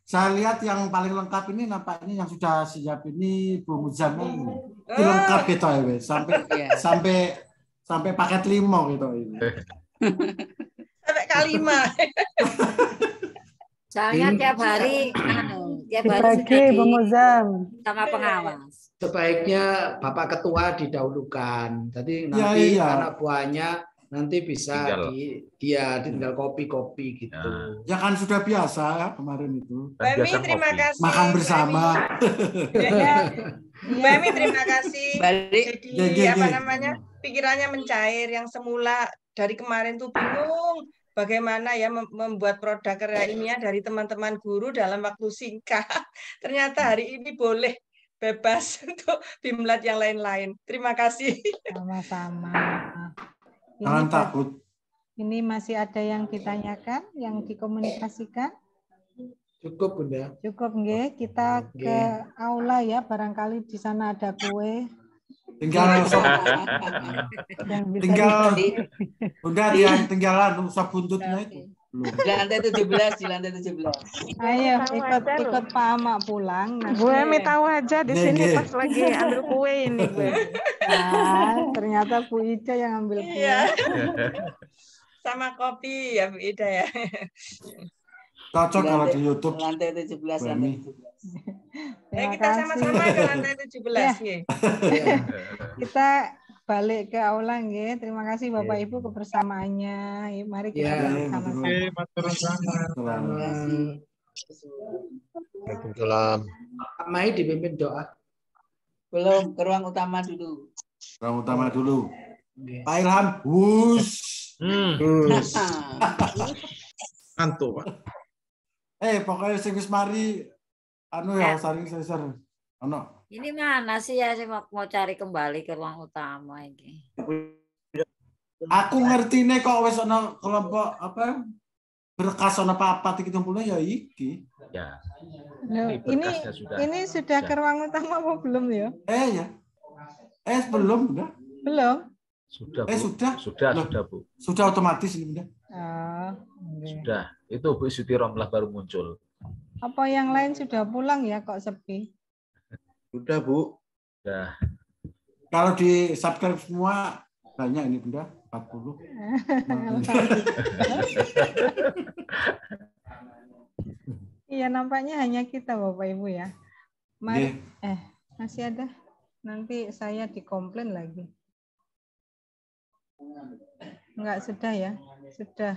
Saya lihat yang paling lengkap ini nampaknya yang sudah siap ini Bu Muzamil ini. Ini lengkap gitu ya, sampai paket 5 gitu ini. Sampai K5. Soalnya tiap hari dibagi Bu Muzam sama pengawas. Sebaiknya Bapak Ketua didahulukan. Jadi nanti anak buahnya nanti bisa tinggal kopi-kopi gitu. Ya kan sudah biasa ya kemarin itu. Mbak Mi, terima kasih. Makan bersama. Mbak Mi, terima kasih. Jadi apa namanya pikirannya mencair yang semula dari kemarin tuh bingung bagaimana ya membuat produk karya ilmiah dari teman-teman guru dalam waktu singkat. Ternyata hari ini boleh bebas untuk Bimlat yang lain-lain. Terima kasih. Sama-sama. Jangan takut. Ini masih ada yang ditanyakan, yang dikomunikasikan? Cukup, Bunda. Cukup, nggih. Kita ke aula ya, barangkali di sana ada kue. Tinggal Bunda yang tinggalan usah buntutnya itu. Di lantai 17. Ayo ikut Pak Ama pulang. Gue tahu aja di sini pas lagi ambil kue ini gue. Nah, ternyata Bu Ida yang ambil kue. Iya. Sama kopi ya Bu Ida ya. Cocok kalau di YouTube. Lantai 17. Kita sama-sama ke lantai 17 ya. Kita balik ke aula nggih. Terima kasih Bapak Ibu kebersamaannya. Mari kita bersama-sama. Waalaikumsalam. Pak Mai dipimpin doa. Belum, ke ruang utama dulu. Ruang utama dulu. Pak Ilham, wush. Antuk, Pak. Pokoknya sing wis mari anu ya saling sesar. Ono. Ini mana sih ya saya mau cari kembali ke ruang utama ini. Aku ngertine kok wis ana kelompok apa berkas ana papat iki tumpulnya ya iki. Ya. Ini sudah ke ruang utama apa belum ya? Ya. Belum, Bunda. Belum. Sudah, Bu. Sudah, Bu. Sudah otomatis ini, Bunda. Sudah. Itu Bu Sutiro malah baru muncul. Apa yang lain sudah pulang ya kok sepi? Sudah, Bu. Sudah. Kalau di subscribe semua banyak ini, Bunda. 40. Iya, nampaknya hanya kita Bapak Ibu ya. Mari, masih ada. Nanti saya dikomplain lagi. Enggak, sudah ya. Sudah.